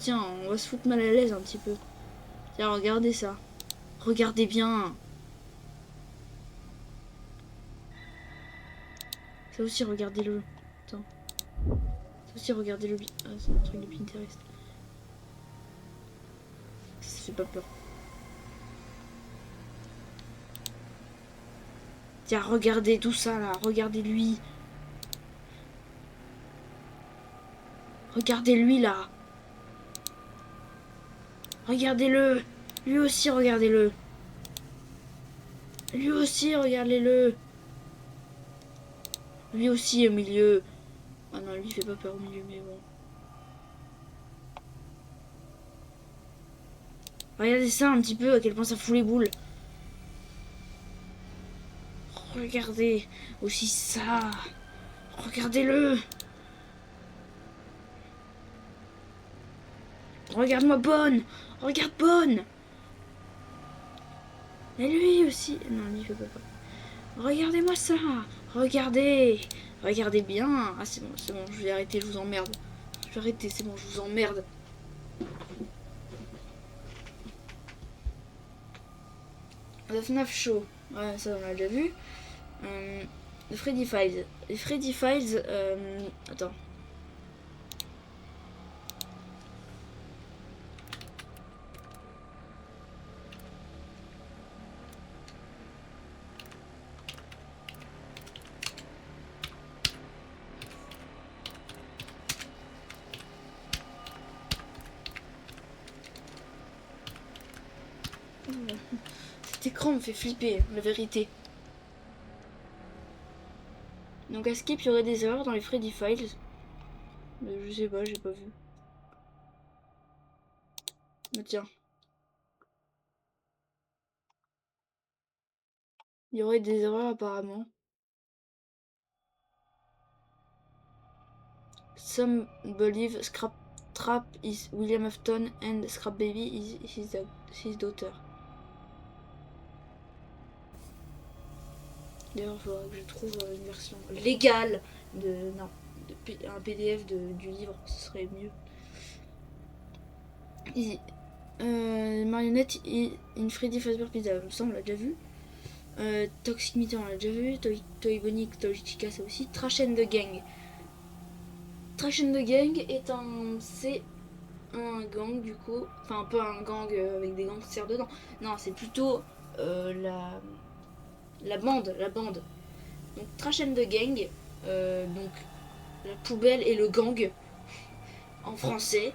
[SPEAKER 1] Tiens, on va se foutre mal à l'aise un petit peu. Tiens, regardez ça. Regardez bien. Ça aussi, regardez-le. Attends. Ça aussi, regardez-le. Ah, c'est un truc de Pinterest. Ça fait pas peur. Tiens, regardez tout ça là. Regardez lui. Regardez lui là. Regardez-le. Lui aussi, regardez-le. Lui aussi, regardez-le. Lui aussi au milieu. Ah non, lui il fait pas peur au milieu, mais bon. Regardez ça un petit peu, à quel point ça fout les boules. Regardez aussi ça. Regardez-le. Regarde-moi Bonne. Regarde Bonne. Et lui aussi. Non, lui il fait pas peur. Regardez-moi ça. Regardez. Regardez bien. Ah c'est bon, je vais arrêter, je vous emmerde. Je vais arrêter, c'est bon, je vous emmerde. The FNAF Show. Ouais, ça on l'a déjà vu. The Freddy Files. Les Freddy Files. Attends. Cet écran me fait flipper, la vérité. Donc à Skip, il y aurait des erreurs dans les Freddy Files. Mais je sais pas, j'ai pas vu. Mais tiens. Il y aurait des erreurs apparemment. Some believe Scrap Trap is William Afton and Scrap Baby is his daughter. D'ailleurs, il faudra que je trouve une version légale de. Non, un PDF du livre, ce serait mieux. Marionnette in Freddy Fazbear Pizza, ça on l'a déjà vu. Toxic Meter on l'a déjà vu. Toy Bonnie, Toy Chica, ça aussi. Trash and the Gang. Trash and the Gang est c'est un gang du coup. Enfin, pas un gang avec des gangsters dedans. Non, c'est plutôt la bande. Donc Trash and the Gang, donc la poubelle et le gang en français.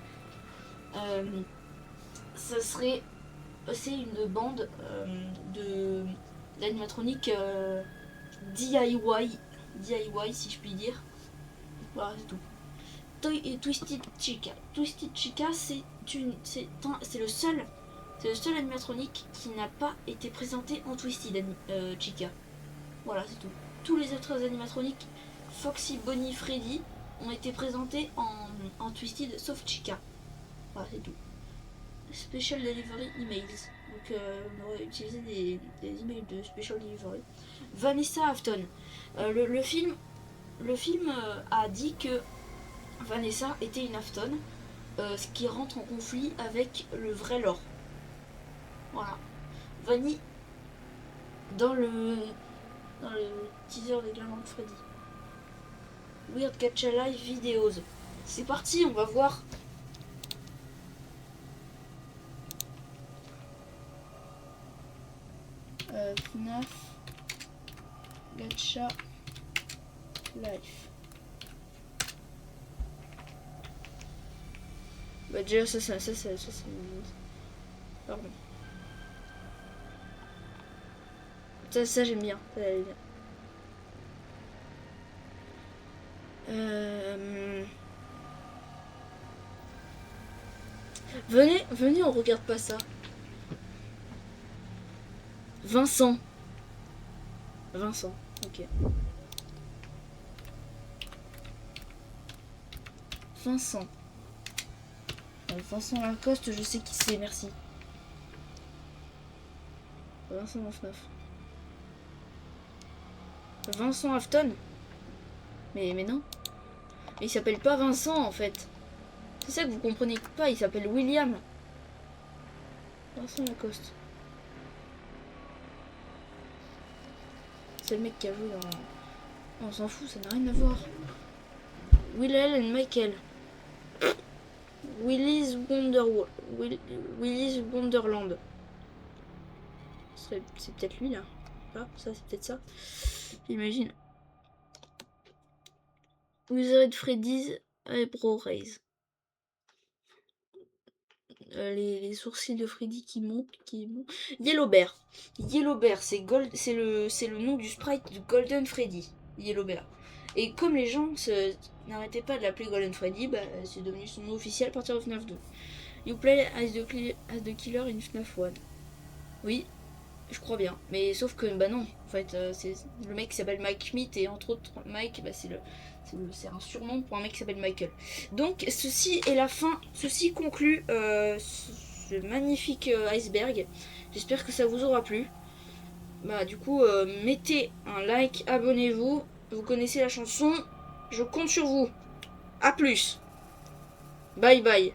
[SPEAKER 1] Ça serait c'est une bande d'animatronique DIY si je puis dire. Voilà, c'est tout. Twisted Chica. Twisted Chica, c'est le seul animatronique qui n'a pas été présenté en Twisted Chica. Voilà, c'est tout. Tous les autres animatroniques, Foxy, Bonnie, Freddy, ont été présentés en Twisted, sauf Chica. Voilà, c'est tout. Special Delivery Emails. Donc, on aurait utilisé des emails de Special Delivery. Vanessa Afton. Le film a dit que Vanessa était une Afton, ce qui rentre en conflit avec le vrai lore. Voilà. Vanny, dans le teaser des Glamour Freddy. Weird Gacha Live Videos. C'est parti, on va voir. FNAF Gacha Life. Bah déjà ça pardon. Ça j'aime bien. Ça, j'aime bien. Venez, on regarde pas ça. Vincent, ok. Vincent Lacoste, je sais qui c'est, merci. Vincent Afton. Vincent Afton. Mais non. Mais il s'appelle pas Vincent en fait. C'est ça que vous comprenez pas, il s'appelle William. Vincent Lacoste. C'est le mec qui a joué dans... On s'en fout, ça n'a rien à voir. Willel et Michael. Willy's Wonderland. C'est peut-être lui là. Ah, ça c'est peut-être ça. J'imagine. Wizard Freddy's Eyebrow Raise. Les sourcils de Freddy qui montent. Yellow Bear. Yellow Bear, c'est le nom du sprite de Golden Freddy. Yellow Bear. Et comme les gens n'arrêtaient pas de l'appeler Golden Freddy, bah, c'est devenu son nom officiel à partir de FNAF 2. You play as the killer in FNAF 1. Oui, je crois bien. Mais sauf que, bah non, en fait, c'est le mec qui s'appelle Mike Schmidt et entre autres, Mike, bah, c'est un surnom pour un mec qui s'appelle Michael. Donc, ceci est la fin. Ceci conclut ce magnifique iceberg. J'espère que ça vous aura plu. Bah, du coup, mettez un like, abonnez-vous. Vous connaissez la chanson. Je compte sur vous. A plus. Bye bye.